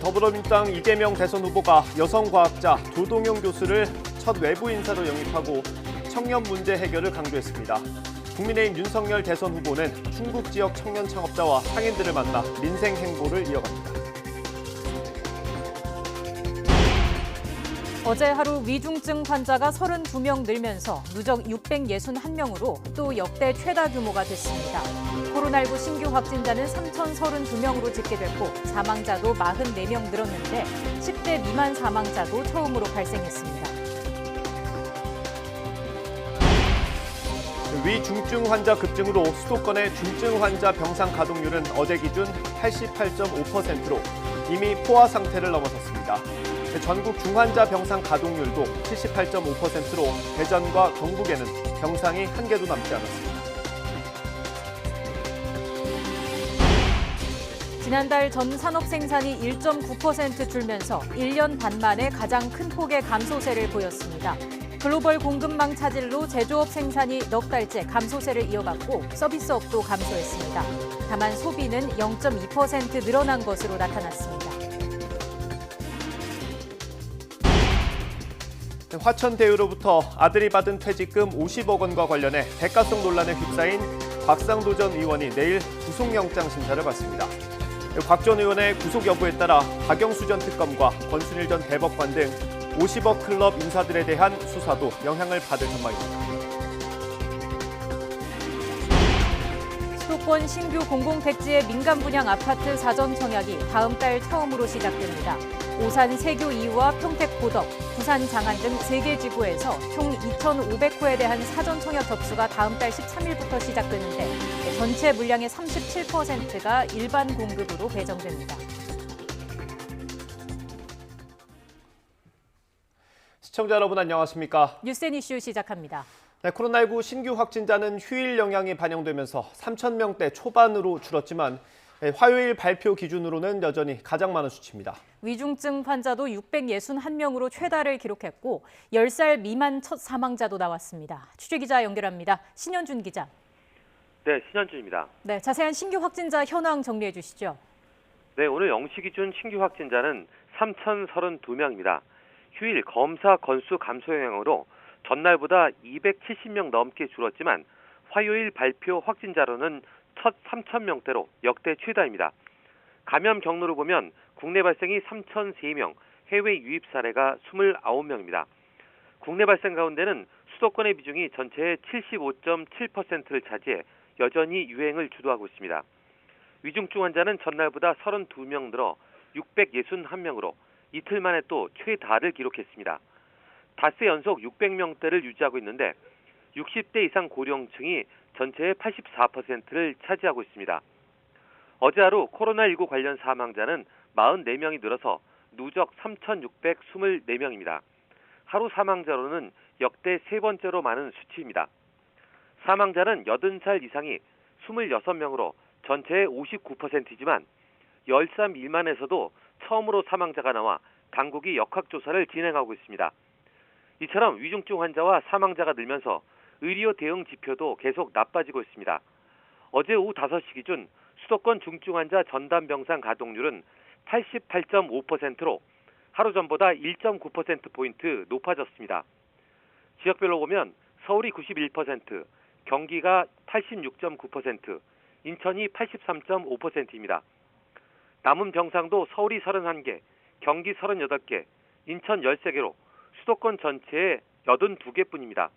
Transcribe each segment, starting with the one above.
더불어민주당 이재명 대선 후보가 여성 과학자 조동영 교수를 첫 외부 인사로 영입하고 청년 문제 해결을 강조했습니다. 국민의힘 윤석열 대선 후보는 충북 지역 청년 창업자와 상인들을 만나 민생 행보를 이어갑니다. 어제 하루 위중증 환자가 32명 늘면서 누적 661명으로 또 역대 최다 규모가 됐습니다. 코로나19 신규 확진자는 3,032명으로 집계됐고 사망자도 44명 늘었는데 10대 미만 사망자도 처음으로 발생했습니다. 위중증 환자 급증으로 수도권의 중증 환자 병상 가동률은 어제 기준 88.5%로 이미 포화 상태를 넘어섰습니다. 전국 중환자 병상 가동률도 78.5%로 대전과 경북에는 병상이 한 개도 남지 않았습니다. 지난달 전 산업 생산이 1.9% 줄면서 1년 반 만에 가장 큰 폭의 감소세를 보였습니다. 글로벌 공급망 차질로 제조업 생산이 넉 달째 감소세를 이어갔고 서비스업도 감소했습니다. 다만 소비는 0.2% 늘어난 것으로 나타났습니다. 화천대유로부터 아들이 받은 퇴직금 50억 원과 관련해 대가성 논란에 휩싸인 곽상도 전 의원이 내일 구속영장 심사를 받습니다. 곽 전 의원의 구속 여부에 따라 박영수 전 특검과 권순일 전 대법관 등 50억 클럽 인사들에 대한 수사도 영향을 받을 전망입니다. 수도권 신규 공공택지의 민간 분양 아파트 사전 청약이 다음 달 처음으로 시작됩니다. 오산 세교 2호와 평택 고덕, 부산 장안 등 3개 지구에서 총 2,500호에 대한 사전 청약 접수가 다음 달 13일부터 시작되는데 전체 물량의 37%가 일반 공급으로 배정됩니다. 시청자 여러분 안녕하십니까? 뉴스앤 이슈 시작합니다. 네, 코로나19 신규 확진자는 휴일 영향이 반영되면서 3,000명대 초반으로 줄었지만 화요일 발표 기준으로는 여전히 가장 많은 수치입니다. 위중증 환자도 661명으로 최다를 기록했고 10살 미만 첫 사망자도 나왔습니다. 취재기자 연결합니다. 신현준 기자. 네, 신현준입니다. 네, 자세한 신규 확진자 현황 정리해 주시죠. 네, 오늘 0시 기준 신규 확진자는 3,032명입니다. 휴일 검사 건수 감소 영향으로 전날보다 270명 넘게 줄었지만 화요일 발표 확진자로는 첫 3,000명대로 역대 최다입니다. 감염 경로로 보면 국내 발생이 3,003명, 해외 유입 사례가 29명입니다. 국내 발생 가운데는 수도권의 비중이 전체의 75.7%를 차지해 여전히 유행을 주도하고 있습니다. 위중증 환자는 전날보다 32명 늘어 661명으로 이틀 만에 또 최다를 기록했습니다. 닷새 연속 600명대를 유지하고 있는데 60대 이상 고령층이 전체의 84%를 차지하고 있습니다. 어제 하루 코로나19 관련 사망자는 44명이 늘어서 누적 3,624명입니다. 하루 사망자로는 역대 세 번째로 많은 수치입니다. 사망자는 80살 이상이 26명으로 전체의 59%이지만 10살 미만에서도 처음으로 사망자가 나와 당국이 역학조사를 진행하고 있습니다. 이처럼 위중증 환자와 사망자가 늘면서 의료 대응 지표도 계속 나빠지고 있습니다. 어제 오후 5시 기준 수도권 중증 환자 전담 병상 가동률은 88.5%로 하루 전보다 1.9%포인트 높아졌습니다. 지역별로 보면 서울이 91%, 경기가 86.9%, 인천이 83.5%입니다. 남은 병상도 서울이 31개, 경기 38개, 인천 13개로 수도권 전체의 82개뿐입니다.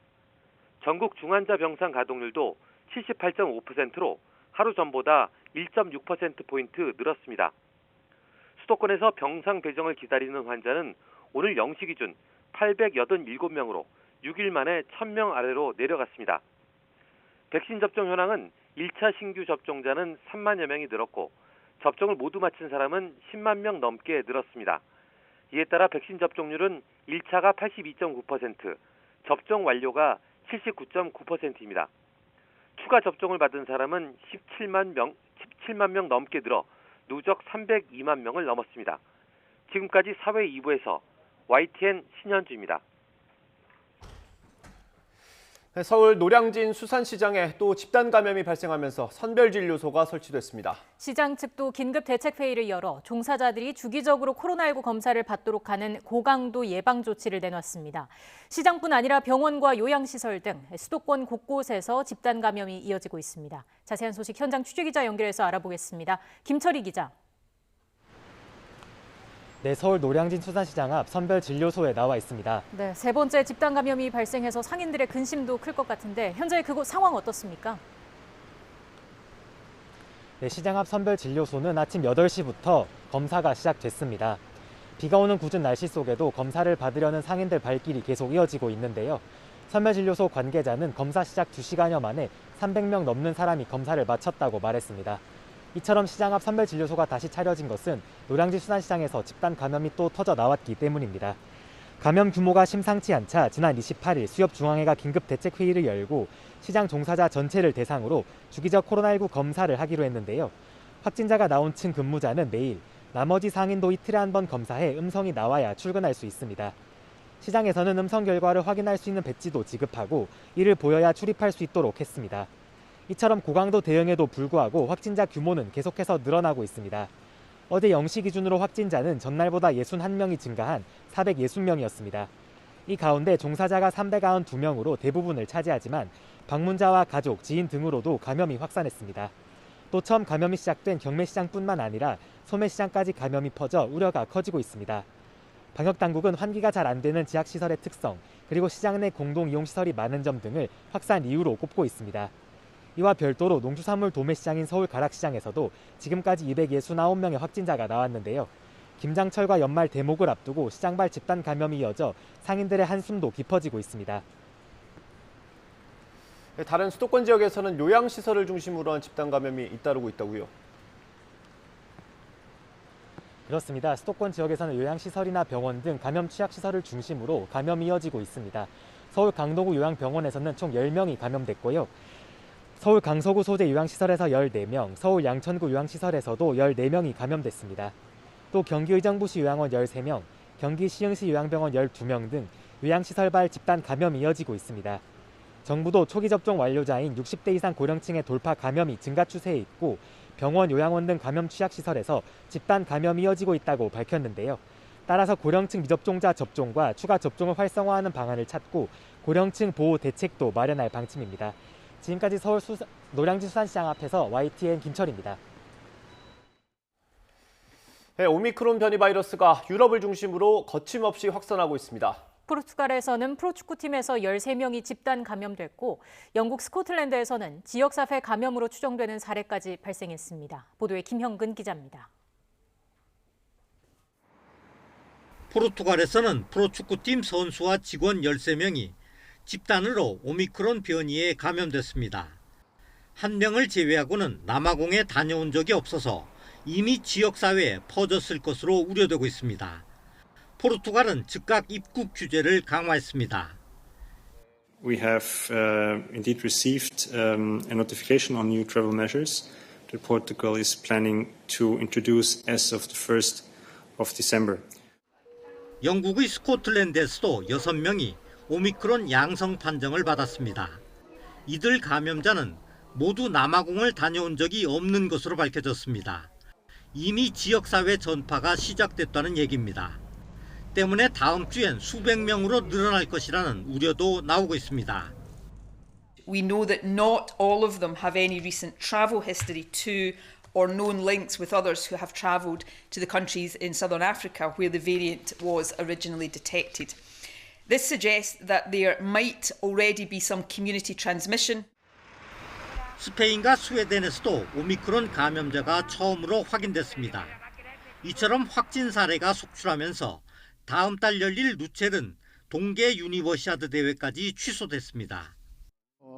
전국 중환자 병상 가동률도 78.5%로 하루 전보다 1.6%포인트 늘었습니다. 수도권에서 병상 배정을 기다리는 환자는 오늘 0시 기준 887명으로 6일 만에 1,000명 아래로 내려갔습니다. 백신 접종 현황은 1차 신규 접종자는 3만여 명이 늘었고 접종을 모두 마친 사람은 10만 명 넘게 늘었습니다. 이에 따라 백신 접종률은 1차가 82.9%, 접종 완료가 79.9%입니다. 추가 접종을 받은 사람은 17만 명 넘게 늘어 누적 302만 명을 넘었습니다. 지금까지 사회 2부에서 YTN 신현주입니다. 서울 노량진 수산시장에 또 집단 감염이 발생하면서 선별진료소가 설치됐습니다. 시장 측도 긴급 대책회의를 열어 종사자들이 주기적으로 코로나19 검사를 받도록 하는 고강도 예방 조치를 내놨습니다. 시장뿐 아니라 병원과 요양시설 등 수도권 곳곳에서 집단 감염이 이어지고 있습니다. 자세한 소식 현장 취재기자 연결해서 알아보겠습니다. 김철희 기자. 네, 서울 노량진 수산시장 앞 선별진료소에 나와 있습니다. 네, 세 번째 집단 감염이 발생해서 상인들의 근심도 클 것 같은데 현재 그곳 상황 어떻습니까? 네, 시장 앞 선별진료소는 아침 8시부터 검사가 시작됐습니다. 비가 오는 궂은 날씨 속에도 검사를 받으려는 상인들 발길이 계속 이어지고 있는데요. 선별진료소 관계자는 검사 시작 2시간여 만에 300명 넘는 사람이 검사를 마쳤다고 말했습니다. 이처럼 시장 앞 선별진료소가 다시 차려진 것은 노량진 수산시장에서 집단 감염이 또 터져 나왔기 때문입니다. 감염 규모가 심상치 않자 지난 28일 수협중앙회가 긴급 대책회의를 열고 시장 종사자 전체를 대상으로 주기적 코로나19 검사를 하기로 했는데요. 확진자가 나온 층 근무자는 매일, 나머지 상인도 이틀에 한 번 검사해 음성이 나와야 출근할 수 있습니다. 시장에서는 음성 결과를 확인할 수 있는 배지도 지급하고 이를 보여야 출입할 수 있도록 했습니다. 이처럼 고강도 대응에도 불구하고 확진자 규모는 계속해서 늘어나고 있습니다. 어제 0시 기준으로 확진자는 전날보다 61명이 증가한 460명이었습니다. 이 가운데 종사자가 392명으로 대부분을 차지하지만 방문자와 가족, 지인 등으로도 감염이 확산했습니다. 또 처음 감염이 시작된 경매시장뿐만 아니라 소매시장까지 감염이 퍼져 우려가 커지고 있습니다. 방역당국은 환기가 잘 안 되는 지하시설의 특성, 그리고 시장 내 공동이용시설이 많은 점 등을 확산 이유로 꼽고 있습니다. 이와 별도로 농수산물 도매시장인 서울 가락시장에서도 지금까지 269명의 확진자가 나왔는데요. 김장철과 연말 대목을 앞두고 시장발 집단 감염이 이어져 상인들의 한숨도 깊어지고 있습니다. 다른 수도권 지역에서는 요양시설을 중심으로 한 집단 감염이 잇따르고 있다고요? 그렇습니다. 수도권 지역에서는 요양시설이나 병원 등 감염 취약시설을 중심으로 감염이 이어지고 있습니다. 서울 강동구 요양병원에서는 총 10명이 감염됐고요. 서울 강서구 소재 요양시설에서 14명, 서울 양천구 요양시설에서도 14명이 감염됐습니다. 또 경기 의정부시 요양원 13명, 경기 시흥시 요양병원 12명 등 요양시설발 집단 감염이 이어지고 있습니다. 정부도 초기 접종 완료자인 60대 이상 고령층의 돌파 감염이 증가 추세에 있고 병원, 요양원 등 감염 취약시설에서 집단 감염이 이어지고 있다고 밝혔는데요. 따라서 고령층 미접종자 접종과 추가 접종을 활성화하는 방안을 찾고 고령층 보호 대책도 마련할 방침입니다. 지금까지 서울 노량진 수산시장 앞에서 YTN 김철입니다. 네, 오미크론 변이 바이러스가 유럽을 중심으로 거침없이 확산하고 있습니다. 포르투갈에서는 프로축구팀에서 13명이 집단 감염됐고 영국 스코틀랜드에서는 지역사회 감염으로 추정되는 사례까지 발생했습니다. 보도에 김형근 기자입니다. 포르투갈에서는 프로축구팀 선수와 직원 13명이 집단으로 오미크론 변이에 감염됐습니다. 한 명을 제외하고는 남아공에 다녀온 적이 없어서 이미 지역사회에 퍼졌을 것으로 우려되고 있습니다. 포르투갈은 즉각 입국 규제를 강화했습니다. We have indeed received a notification on new travel measures that Portugal is planning to introduce as of the 1st of December. 영국의 스코틀랜드에서도 6명이 오미크론 양성 판정을 받았습니다. 이들 감염자는 모두 남아공을 다녀온 적이 없는 것으로 밝혀졌습니다. 이미 지역사회 전파가 시작됐다는 얘기입니다. 때문에 다음 주엔 수백 명으로 늘어날 것이라는 우려도 나오고 있습니다. We know that not all of them have any recent travel history to or known links with others who have travelled to the countries in southern Africa where the variant was originally detected. This suggests that there might already be some community transmission. 스페인과 스웨덴에서도 오미크론 감염자가 처음으로 확인됐습니다. 이처럼 확진 사례가 속출하면서 다음 달 열릴 루첼은 동계 유니버시아드 대회까지 취소됐습니다.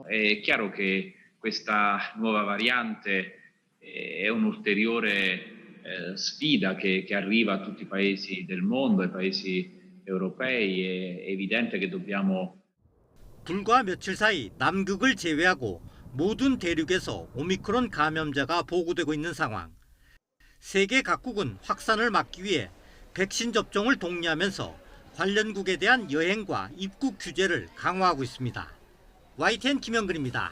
È chiaro che questa nuova variante è un'ulteriore sfida che arriva a tutti i paesi del mondo, ai paesi europei. È evidente che dobbiamo. 불과 며칠 사이 남극을 제외하고 모든 대륙에서 오미크론 감염자가 보고되고 있는 상황. 세계 각국은 확산을 막기 위해 백신 접종을 독려하면서 관련국에 대한 여행과 입국 규제를 강화하고 있습니다. YTN 김영근입니다.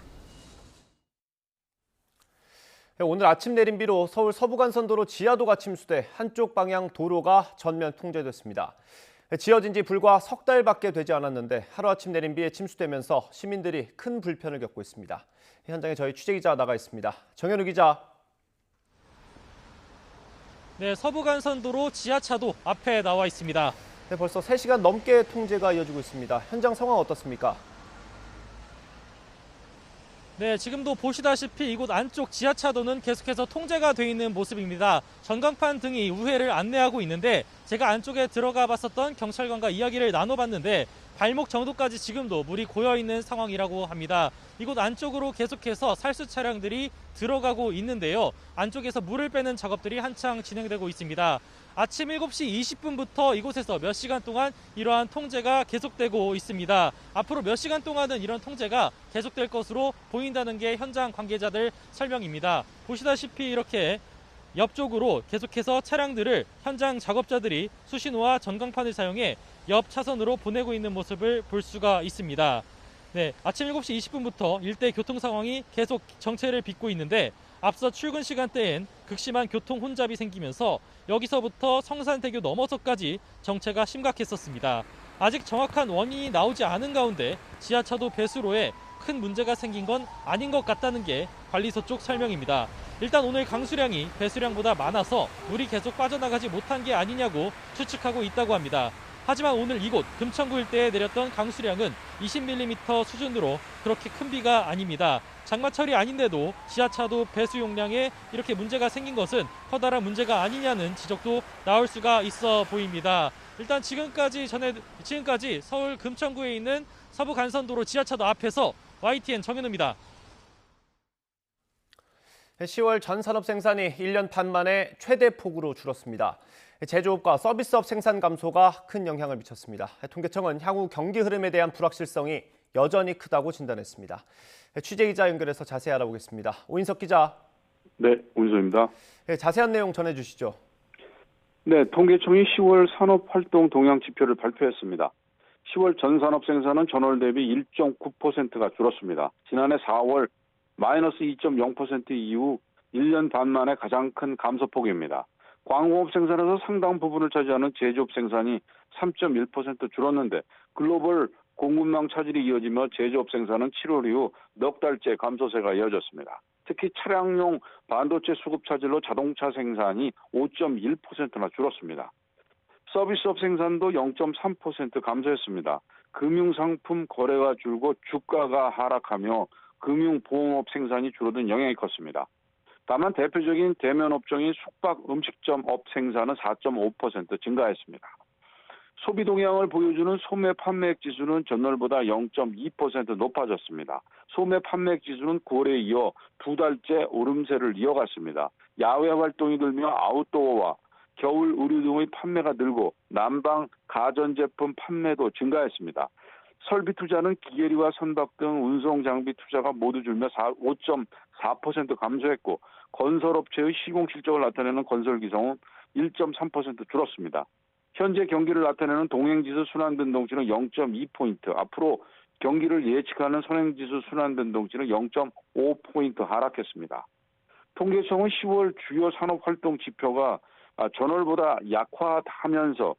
오늘 아침 내린 비로 서울 서부간선도로 지하도가 침수돼 한쪽 방향 도로가 전면 통제됐습니다. 지어진 지 불과 석 달밖에 되지 않았는데 하루아침 내린 비에 침수되면서 시민들이 큰 불편을 겪고 있습니다. 현장에 저희 취재기자 나가 있습니다. 정현우 기자. 네, 서부간선도로 지하차도 앞에 나와 있습니다. 네, 벌써 3시간 넘게 통제가 이어지고 있습니다. 현장 상황 어떻습니까? 네, 지금도 보시다시피 이곳 안쪽 지하차도는 계속해서 통제가 돼 있는 모습입니다. 전광판 등이 우회를 안내하고 있는데 제가 안쪽에 들어가 봤었던 경찰관과 이야기를 나눠봤는데 발목 정도까지 지금도 물이 고여있는 상황이라고 합니다. 이곳 안쪽으로 계속해서 살수 차량들이 들어가고 있는데요. 안쪽에서 물을 빼는 작업들이 한창 진행되고 있습니다. 아침 7시 20분부터 이곳에서 몇 시간 동안 이러한 통제가 계속되고 있습니다. 앞으로 몇 시간 동안은 이런 통제가 계속될 것으로 보인다는 게 현장 관계자들 설명입니다. 보시다시피 이렇게 옆쪽으로 계속해서 차량들을 현장 작업자들이 수신호와 전광판을 사용해 옆 차선으로 보내고 있는 모습을 볼 수가 있습니다. 네, 아침 7시 20분부터 일대 교통 상황이 계속 정체를 빚고 있는데 앞서 출근 시간대엔 극심한 교통 혼잡이 생기면서 여기서부터 성산대교 넘어서까지 정체가 심각했었습니다. 아직 정확한 원인이 나오지 않은 가운데 지하차도 배수로에 큰 문제가 생긴 건 아닌 것 같다는 게 관리소 쪽 설명입니다. 일단 오늘 강수량이 배수량보다 많아서 물이 계속 빠져나가지 못한 게 아니냐고 추측하고 있다고 합니다. 하지만 오늘 이곳 금천구 일대에 내렸던 강수량은 20mm 수준으로 그렇게 큰 비가 아닙니다. 장마철이 아닌데도 지하차도 배수 용량에 이렇게 문제가 생긴 것은 커다란 문제가 아니냐는 지적도 나올 수가 있어 보입니다. 일단 지금까지 서울 금천구에 있는 서부간선도로 지하차도 앞에서 YTN 정현우입니다. 10월 전 산업 생산이 1년 반 만에 최대 폭으로 줄었습니다. 제조업과 서비스업 생산 감소가 큰 영향을 미쳤습니다. 통계청은 향후 경기 흐름에 대한 불확실성이 여전히 크다고 진단했습니다. 취재기자 연결해서 자세히 알아보겠습니다. 오인석 기자. 네, 오인석입니다. 자세한 내용 전해주시죠. 네, 통계청이 10월 산업활동 동향 지표를 발표했습니다. 10월 전산업 생산은 전월 대비 1.9%가 줄었습니다. 지난해 4월 마이너스 2.0% 이후 1년 반 만에 가장 큰 감소폭입니다. 광공업 생산에서 상당 부분을 차지하는 제조업 생산이 3.1% 줄었는데 글로벌 공급망 차질이 이어지며 제조업 생산은 7월 이후 넉 달째 감소세가 이어졌습니다. 특히 차량용 반도체 수급 차질로 자동차 생산이 5.1%나 줄었습니다. 서비스업 생산도 0.3% 감소했습니다. 금융상품 거래가 줄고 주가가 하락하며 금융보험업 생산이 줄어든 영향이 컸습니다. 다만 대표적인 대면업종인 숙박 음식점업 생산은 4.5% 증가했습니다. 소비 동향을 보여주는 소매 판매액 지수는 전월보다 0.2% 높아졌습니다. 소매 판매액 지수는 9월에 이어 두 달째 오름세를 이어갔습니다. 야외 활동이 늘며 아웃도어와 겨울 의류 등의 판매가 늘고 난방 가전제품 판매도 증가했습니다. 설비 투자는 기계리와 선박 등 운송 장비 투자가 모두 줄며 5.4% 감소했고 건설업체의 시공 실적을 나타내는 건설기성은 1.3% 줄었습니다. 현재 경기를 나타내는 동행지수 순환변동치는 0.2포인트, 앞으로 경기를 예측하는 선행지수 순환변동치는 0.5포인트 하락했습니다. 통계청은 10월 주요 산업활동 지표가 전월보다 약화하면서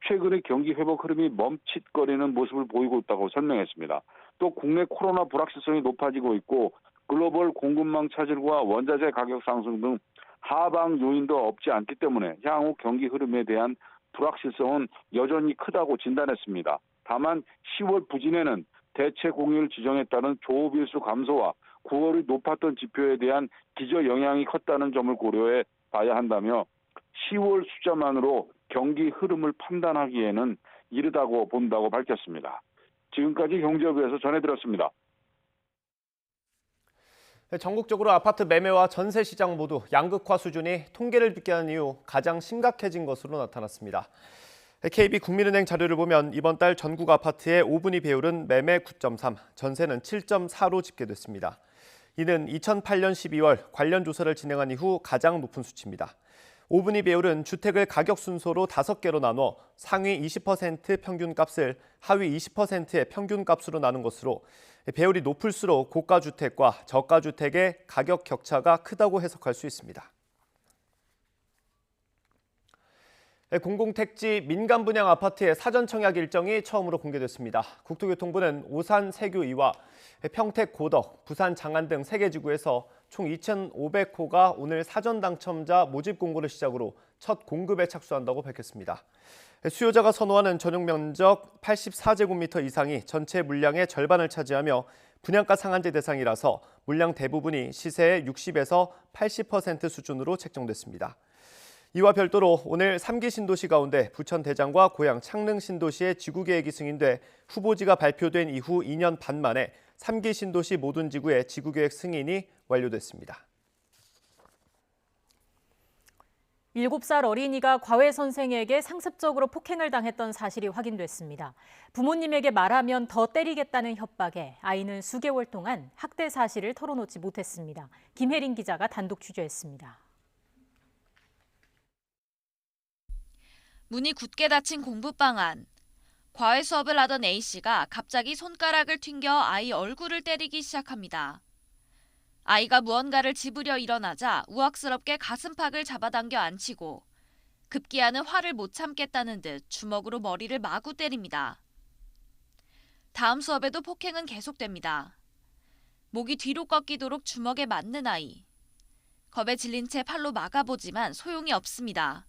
최근의 경기 회복 흐름이 멈칫거리는 모습을 보이고 있다고 설명했습니다. 또 국내 코로나 불확실성이 높아지고 있고 글로벌 공급망 차질과 원자재 가격 상승 등 하방 요인도 없지 않기 때문에 향후 경기 흐름에 대한 불확실성은 여전히 크다고 진단했습니다. 다만 10월 부진에는 대체 공휴일 지정에 따른 조업일수 감소와 9월의 높았던 지표에 대한 기저 영향이 컸다는 점을 고려해 봐야 한다며 10월 숫자만으로 경기 흐름을 판단하기에는 이르다고 본다고 밝혔습니다. 지금까지 경제부에서 전해드렸습니다. 전국적으로 아파트 매매와 전세 시장 모두 양극화 수준이 통계를 빗게 이후 가장 심각해진 것으로 나타났습니다. KB 국민은행 자료를 보면 이번 달 전국 아파트의 5분위 배율은 매매 9.3, 전세는 7.4로 집계됐습니다. 이는 2008년 12월 관련 조사를 진행한 이후 가장 높은 수치입니다. 오분이 배율은 주택을 가격 순서로 5개로 나눠 상위 20% 평균값을 하위 20%의 평균값으로 나눈 것으로 배율이 높을수록 고가주택과 저가주택의 가격 격차가 크다고 해석할 수 있습니다. 공공택지 민간 분양 아파트의 사전 청약 일정이 처음으로 공개됐습니다. 국토교통부는 오산 세교2와 평택 고덕, 부산 장안 등 3개 지구에서 총 2,500호가 오늘 사전 당첨자 모집 공고를 시작으로 첫 공급에 착수한다고 밝혔습니다. 수요자가 선호하는 전용 면적 84제곱미터 이상이 전체 물량의 절반을 차지하며 분양가 상한제 대상이라서 물량 대부분이 시세의 60에서 80% 수준으로 책정됐습니다. 이와 별도로 오늘 3기 신도시 가운데 부천 대장과 고양 창릉 신도시의 지구계획이 승인돼 후보지가 발표된 이후 2년 반 만에 3기 신도시 모든 지구의 지구계획 승인이 완료됐습니다. 7살 어린이가 과외 선생에게 상습적으로 폭행을 당했던 사실이 확인됐습니다. 부모님에게 말하면 더 때리겠다는 협박에 아이는 수개월 동안 학대 사실을 털어놓지 못했습니다. 김혜린 기자가 단독 취재했습니다. 문이 굳게 닫힌 공부방 안. 과외 수업을 하던 A씨가 갑자기 손가락을 튕겨 아이 얼굴을 때리기 시작합니다. 아이가 무언가를 집으려 일어나자 우악스럽게 가슴팍을 잡아당겨 앉히고 급기야는 화를 못 참겠다는 듯 주먹으로 머리를 마구 때립니다. 다음 수업에도 폭행은 계속됩니다. 목이 뒤로 꺾이도록 주먹에 맞는 아이. 겁에 질린 채 팔로 막아보지만 소용이 없습니다.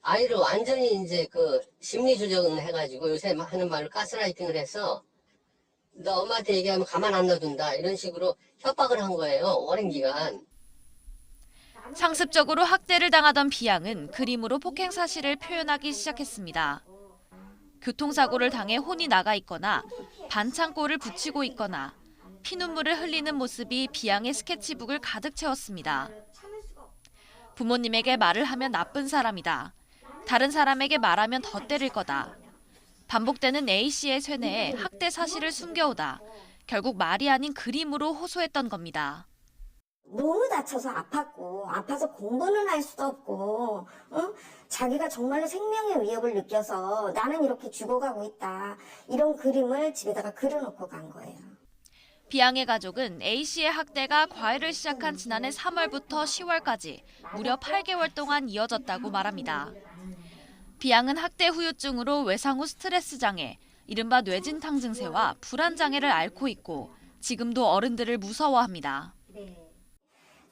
아이를 완전히 이제 그 심리 조정을 해가지고 요새 하는 말로 가스라이팅을 해서 너 엄마한테 얘기하면 가만 안 놔둔다 이런 식으로 협박을 한 거예요. 오랜 기간. 상습적으로 학대를 당하던 B양은 그림으로 폭행 사실을 표현하기 시작했습니다. 교통사고를 당해 혼이 나가 있거나 반창고를 붙이고 있거나 피눈물을 흘리는 모습이 B양의 스케치북을 가득 채웠습니다. 부모님에게 말을 하면 나쁜 사람이다. 다른 사람에게 말하면 더 때릴 거다. 반복되는 A씨의 쇠뇌에 학대 사실을 숨겨오다 결국 말이 아닌 그림으로 호소했던 겁니다. 너무 다쳐서 아파서 공부는 할 수도 없고 자기가 정말로 생명의 위협을 느껴서 나는 이렇게 죽어가고 있다. 이런 그림을 집에다가 그려놓고 간 거예요. B양의 가족은 A씨의 학대가 과외를 시작한 지난해 3월부터 10월까지 무려 8개월 동안 이어졌다고 말합니다. B양은 학대 후유증으로 외상 후 스트레스 장애, 이른바 뇌진탕 증세와 불안 장애를 앓고 있고 지금도 어른들을 무서워합니다.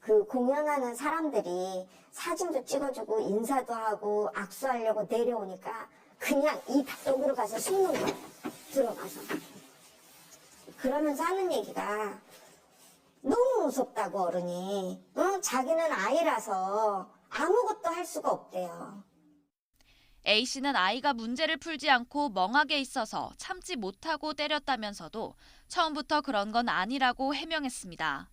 그 공연하는 사람들이 사진도 찍어주고 인사도 하고 악수하려고 내려오니까 그냥 이 벽으로 가서 숨는 거예요. 들어가서. 그러면서 하는 얘기가 너무 무섭다고 어른이. 자기는 아이라서 아무것도 할 수가 없대요. A씨는 아이가 문제를 풀지 않고 멍하게 있어서 참지 못하고 때렸다면서도 처음부터 그런 건 아니라고 해명했습니다.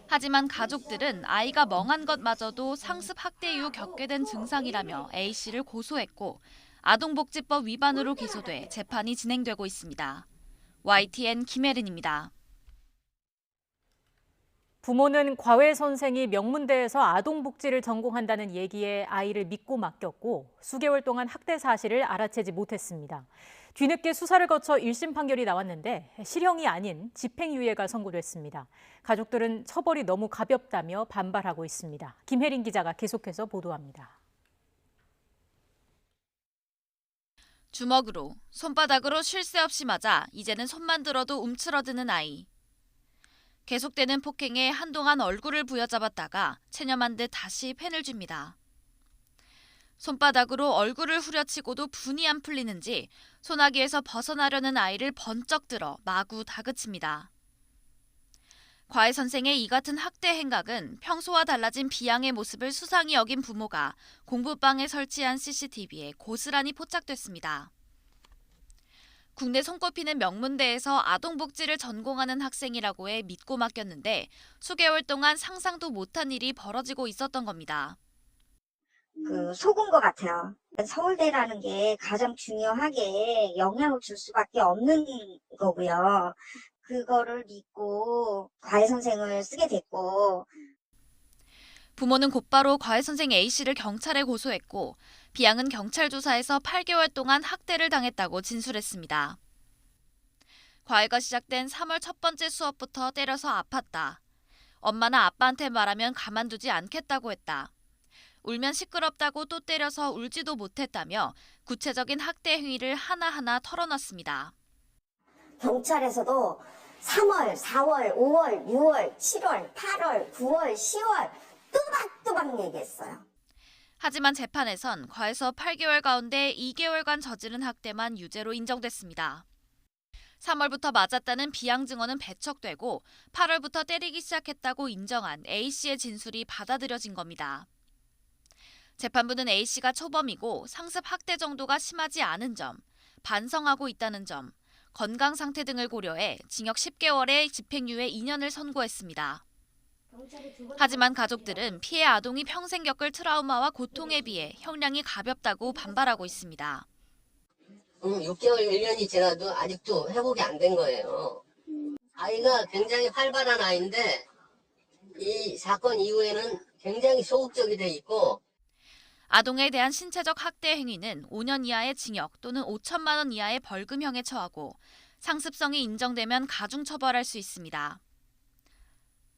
하지만 가족들은 아이가 멍한 것마저도 상습 학대 이후 겪게 된 증상이라며 A씨를 고소했고 아동복지법 위반으로 기소돼 재판이 진행되고 있습니다. YTN 김혜린입니다. 부모는 과외 선생이 명문대에서 아동복지를 전공한다는 얘기에 아이를 믿고 맡겼고 수개월 동안 학대 사실을 알아채지 못했습니다. 뒤늦게 수사를 거쳐 1심 판결이 나왔는데 실형이 아닌 집행유예가 선고됐습니다. 가족들은 처벌이 너무 가볍다며 반발하고 있습니다. 김혜린 기자가 계속해서 보도합니다. 주먹으로, 손바닥으로 쉴 새 없이 맞아 이제는 손만 들어도 움츠러드는 아이. 계속되는 폭행에 한동안 얼굴을 부여잡았다가 체념한 듯 다시 펜을 줍니다. 손바닥으로 얼굴을 후려치고도 분이 안 풀리는지 소나기에서 벗어나려는 아이를 번쩍 들어 마구 다그칩니다. 과외 선생의 이 같은 학대 행각은 평소와 달라진 B양의 모습을 수상히 여긴 부모가 공부방에 설치한 CCTV에 고스란히 포착됐습니다. 국내 손꼽히는 명문대에서 아동복지를 전공하는 학생이라고 해 믿고 맡겼는데 수개월 동안 상상도 못한 일이 벌어지고 있었던 겁니다. 속은 것 같아요. 서울대라는 게 가장 중요하게 영향을 줄 수밖에 없는 거고요. 그거를 믿고 과외 선생을 쓰게 됐고. 부모는 곧바로 과외 선생 A씨를 경찰에 고소했고 B양은 경찰 조사에서 8개월 동안 학대를 당했다고 진술했습니다. 과외가 시작된 3월 첫 번째 수업부터 때려서 아팠다. 엄마나 아빠한테 말하면 가만두지 않겠다고 했다. 울면 시끄럽다고 또 때려서 울지도 못했다며 구체적인 학대 행위를 하나하나 털어놨습니다. 경찰에서도 3월, 4월, 5월, 6월, 7월, 8월, 9월, 10월 뚜박뚜박 얘기했어요. 하지만 재판에선 과외 수업 8개월 가운데 2개월간 저지른 학대만 유죄로 인정됐습니다. 3월부터 맞았다는 B양 증언은 배척되고 8월부터 때리기 시작했다고 인정한 A씨의 진술이 받아들여진 겁니다. 재판부는 A씨가 초범이고 상습 학대 정도가 심하지 않은 점, 반성하고 있다는 점, 건강 상태 등을 고려해 징역 10개월에 집행유예 2년을 선고했습니다. 하지만 가족들은 피해 아동이 평생 겪을 트라우마와 고통에 비해 형량이 가볍다고 반발하고 있습니다. 6개월, 1년이 지나도 아직도 회복이 안 된 거예요. 아이가 굉장히 활발한 아이인데 이 사건 이후에는 굉장히 소극적이 돼 있고 아동에 대한 신체적 학대 행위는 5년 이하의 징역 또는 5천만 원 이하의 벌금형에 처하고 상습성이 인정되면 가중처벌할 수 있습니다.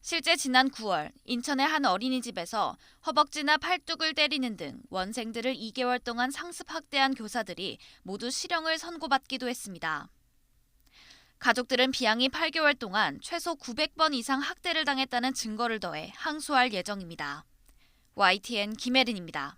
실제 지난 9월 인천의 한 어린이집에서 허벅지나 팔뚝을 때리는 등 원생들을 2개월 동안 상습학대한 교사들이 모두 실형을 선고받기도 했습니다. 가족들은 B양이 8개월 동안 최소 900번 이상 학대를 당했다는 증거를 더해 항소할 예정입니다. YTN 김혜린입니다.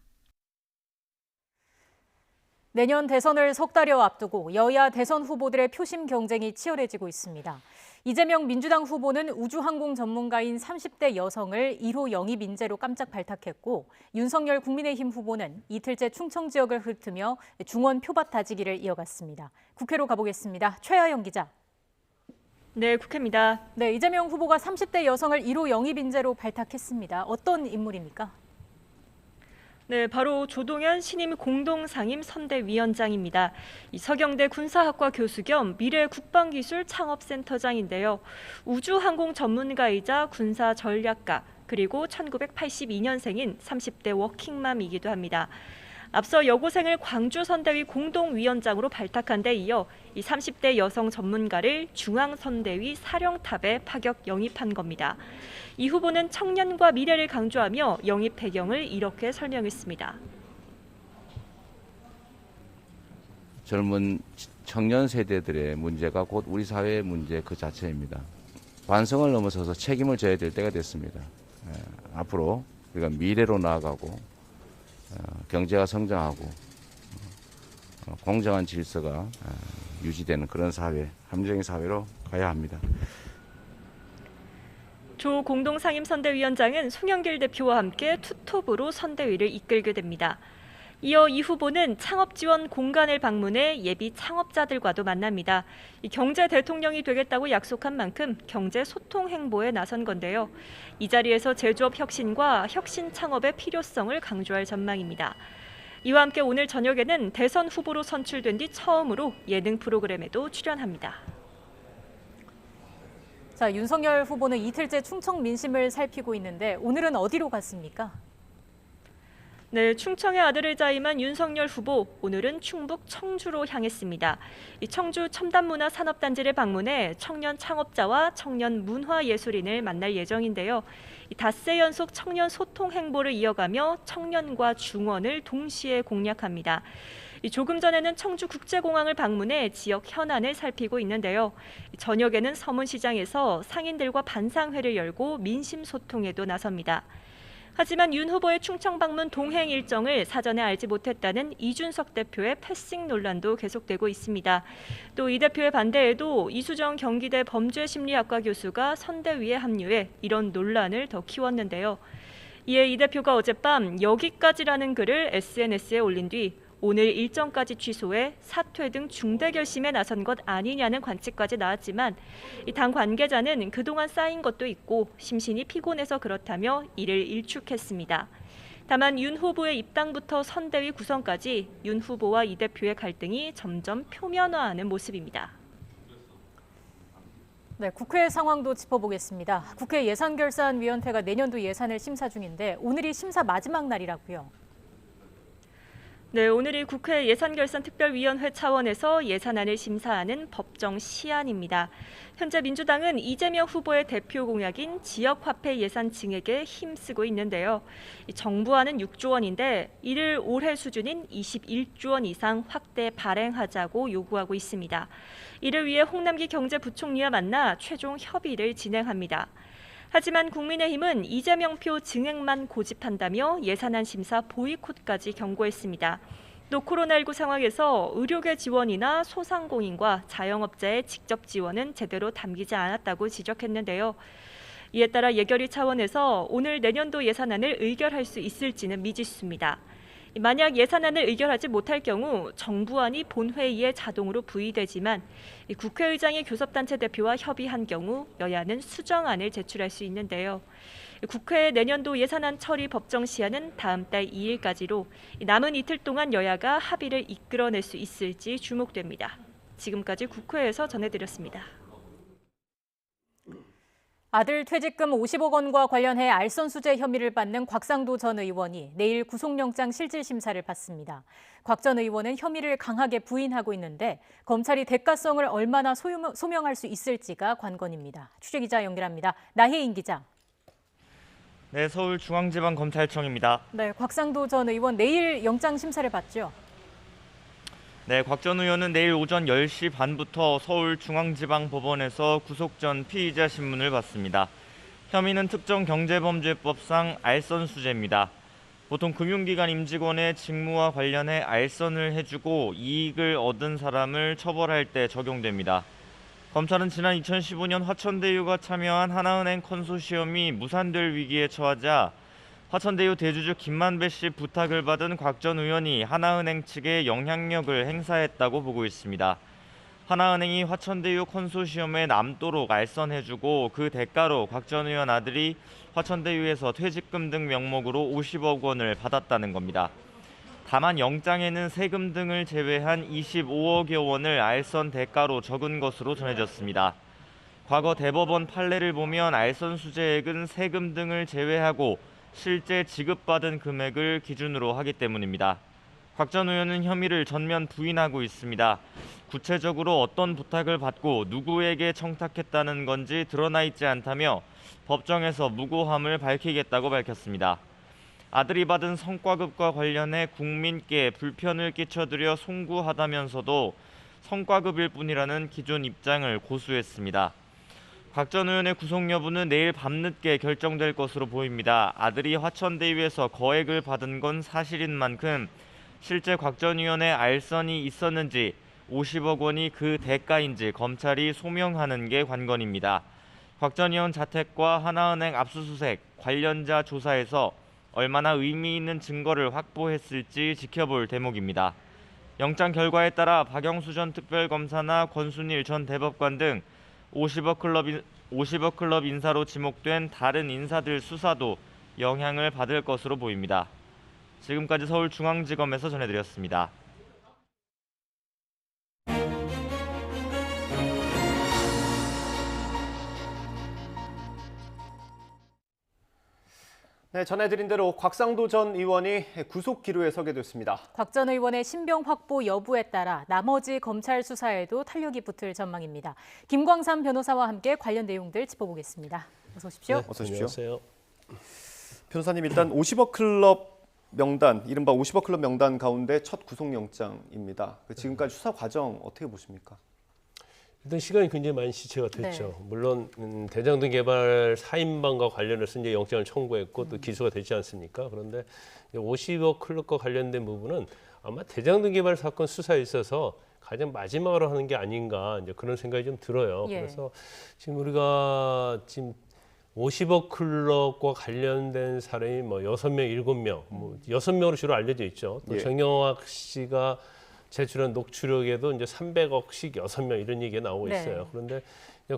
내년 대선을 석 달여 앞두고 여야 대선 후보들의 표심 경쟁이 치열해지고 있습니다. 이재명 민주당 후보는 우주항공 전문가인 30대 여성을 1호 영입 인재로 깜짝 발탁했고 윤석열 국민의힘 후보는 이틀째 충청 지역을 훑으며 중원 표밭 다지기를 이어갔습니다. 국회로 가보겠습니다. 최하영 기자. 네, 국회입니다. 네, 이재명 후보가 30대 여성을 1호 영입 인재로 발탁했습니다. 어떤 인물입니까? 네, 바로 조동현 신임 공동상임 선대위원장입니다. 이 서경대 군사학과 교수 겸 미래국방기술 창업센터장인데요. 우주항공 전문가이자 군사전략가, 그리고 1982년생인 30대 워킹맘이기도 합니다. 앞서 여고생을 광주선대위 공동위원장으로 발탁한 데 이어 이 30대 여성 전문가를 중앙선대위 사령탑에 파격 영입한 겁니다. 이 후보는 청년과 미래를 강조하며 영입 배경을 이렇게 설명했습니다. 젊은 청년 세대들의 문제가 곧 우리 사회의 문제 그 자체입니다. 반성을 넘어서서 책임을 져야 될 때가 됐습니다. 앞으로 우리가 미래로 나아가고 경제가 성장하고 공정한 질서가 유지되는 그런 사회, 합리적인 사회로 가야 합니다. 조 공동상임선대위원장은 송영길 대표와 함께 투톱으로 선대위를 이끌게 됩니다. 이어 이 후보는 창업지원 공간을 방문해 예비 창업자들과도 만납니다. 경제 대통령이 되겠다고 약속한 만큼 경제 소통 행보에 나선 건데요. 이 자리에서 제조업 혁신과 혁신 창업의 필요성을 강조할 전망입니다. 이와 함께 오늘 저녁에는 대선 후보로 선출된 뒤 처음으로 예능 프로그램에도 출연합니다. 자, 윤석열 후보는 이틀째 충청 민심을 살피고 있는데 오늘은 어디로 갔습니까? 네, 충청의 아들을 자임한 윤석열 후보, 오늘은 충북 청주로 향했습니다. 이 청주 첨단문화산업단지를 방문해 청년 창업자와 청년 문화예술인을 만날 예정인데요. 닷새 연속 청년 소통 행보를 이어가며 청년과 중원을 동시에 공략합니다. 조금 전에는 청주국제공항을 방문해 지역 현안을 살피고 있는데요. 저녁에는 서문시장에서 상인들과 반상회를 열고 민심 소통에도 나섭니다. 하지만 윤 후보의 충청 방문 동행 일정을 사전에 알지 못했다는 이준석 대표의 패싱 논란도 계속되고 있습니다. 또 이 대표의 반대에도 이수정 경기대 범죄심리학과 교수가 선대위에 합류해 이런 논란을 더 키웠는데요. 이에 이 대표가 어젯밤 여기까지라는 글을 SNS에 올린 뒤 오늘 일정까지 취소해 사퇴 등 중대 결심에 나선 것 아니냐는 관측까지 나왔지만 당 관계자는 그동안 쌓인 것도 있고 심신이 피곤해서 그렇다며 이를 일축했습니다. 다만 윤 후보의 입당부터 선대위 구성까지 윤 후보와 이 대표의 갈등이 점점 표면화하는 모습입니다. 네, 국회 상황도 짚어보겠습니다. 국회 예산결산위원회가 내년도 예산을 심사 중인데 오늘이 심사 마지막 날이라고요. 네, 오늘이 국회 예산결산특별위원회 차원에서 예산안을 심사하는 법정 시한입니다. 현재 민주당은 이재명 후보의 대표 공약인 지역화폐 예산 증액에 힘쓰고 있는데요. 정부안은 6조 원인데 이를 올해 수준인 21조 원 이상 확대 발행하자고 요구하고 있습니다. 이를 위해 홍남기 경제부총리와 만나 최종 협의를 진행합니다. 하지만 국민의힘은 이재명표 증액만 고집한다며 예산안 심사 보이콧까지 경고했습니다. 또 코로나19 상황에서 의료계 지원이나 소상공인과 자영업자의 직접 지원은 제대로 담기지 않았다고 지적했는데요. 이에 따라 예결위 차원에서 오늘 내년도 예산안을 의결할 수 있을지는 미지수입니다. 만약 예산안을 의결하지 못할 경우 정부안이 본회의에 자동으로 부의되지만 국회의장이 교섭단체 대표와 협의한 경우 여야는 수정안을 제출할 수 있는데요. 국회 내년도 예산안 처리 법정 시한은 다음 달 2일까지로 남은 이틀 동안 여야가 합의를 이끌어낼 수 있을지 주목됩니다. 지금까지 국회에서 전해드렸습니다. 아들 퇴직금 50억 원과 관련해 알선수재 혐의를 받는 곽상도 전 의원이 내일 구속영장 실질심사를 받습니다. 곽 전 의원은 혐의를 강하게 부인하고 있는데 검찰이 대가성을 얼마나 소명할 수 있을지가 관건입니다. 취재기자 연결합니다. 나혜인 기자. 네, 서울중앙지방검찰청입니다. 네, 곽상도 전 의원 내일 영장 심사를 받죠? 네, 곽 전 의원은 내일 오전 10시 반부터 서울중앙지방법원에서 구속 전 피의자 신문을 받습니다. 혐의는 특정 경제범죄법상 알선수재입니다. 보통 금융기관 임직원의 직무와 관련해 알선을 해주고 이익을 얻은 사람을 처벌할 때 적용됩니다. 검찰은 지난 2015년 화천대유가 참여한 하나은행 컨소시엄이 무산될 위기에 처하자 화천대유 대주주 김만배 씨 부탁을 받은 곽 전 의원이 하나은행 측에 영향력을 행사했다고 보고 있습니다. 하나은행이 화천대유 컨소시엄에 남도록 알선해주고 그 대가로 곽 전 의원 아들이 화천대유에서 퇴직금 등 명목으로 50억 원을 받았다는 겁니다. 다만 영장에는 세금 등을 제외한 25억여 원을 알선 대가로 적은 것으로 전해졌습니다. 과거 대법원 판례를 보면 알선 수재액은 세금 등을 제외하고 실제 지급받은 금액을 기준으로 하기 때문입니다. 곽 전 의원은 혐의를 전면 부인하고 있습니다. 구체적으로 어떤 부탁을 받고 누구에게 청탁했다는 건지 드러나 있지 않다며 법정에서 무고함을 밝히겠다고 밝혔습니다. 아들이 받은 성과급과 관련해 국민께 불편을 끼쳐드려 송구하다면서도 성과급일 뿐이라는 기존 입장을 고수했습니다. 곽 전 의원의 구속 여부는 내일 밤늦게 결정될 것으로 보입니다. 아들이 화천대유에서 거액을 받은 건 사실인 만큼 실제 곽 전 의원의 알선이 있었는지 50억 원이 그 대가인지 검찰이 소명하는 게 관건입니다. 곽 전 의원 자택과 하나은행 압수수색, 관련자 조사에서 얼마나 의미 있는 증거를 확보했을지 지켜볼 대목입니다. 영장 결과에 따라 박영수 전 특별검사나 권순일 전 대법관 등 50억 클럽 인사로 지목된 다른 인사들 수사도 영향을 받을 것으로 보입니다. 지금까지 서울중앙지검에서 전해드렸습니다. 네, 전해드린 대로 곽상도 전 의원이 구속 기로에 서게 됐습니다. 곽 전 의원의 신병 확보 여부에 따라 나머지 검찰 수사에도 탄력이 붙을 전망입니다. 김광삼 변호사와 함께 관련 내용들 짚어보겠습니다. 어서 오십시오. 네, 어서 오십시오. 안녕하세요. 변호사님, 일단 50억 클럽 명단, 이른바 50억 클럽 명단 가운데 첫 구속영장입니다. 지금까지 수사 과정 어떻게 보십니까? 일단 시간이 굉장히 많이 지체가 됐죠. 네. 물론 대장동 개발 사인방과 관련해서 이제 영장을 청구했고 또 기소가 되지 않습니까? 그런데 50억 클럽과 관련된 부분은 아마 대장동 개발 사건 수사에 있어서 가장 마지막으로 하는 게 아닌가 이제 그런 생각이 좀 들어요. 예. 그래서 지금 우리가 지금 50억 클럽과 관련된 사람이 뭐 6명, 7명, 뭐 6명으로 주로 알려져 있죠. 또 정영학 씨가 제출한 녹취록에도 이제 300억씩 6명 이런 얘기가 나오고 있어요. 네. 그런데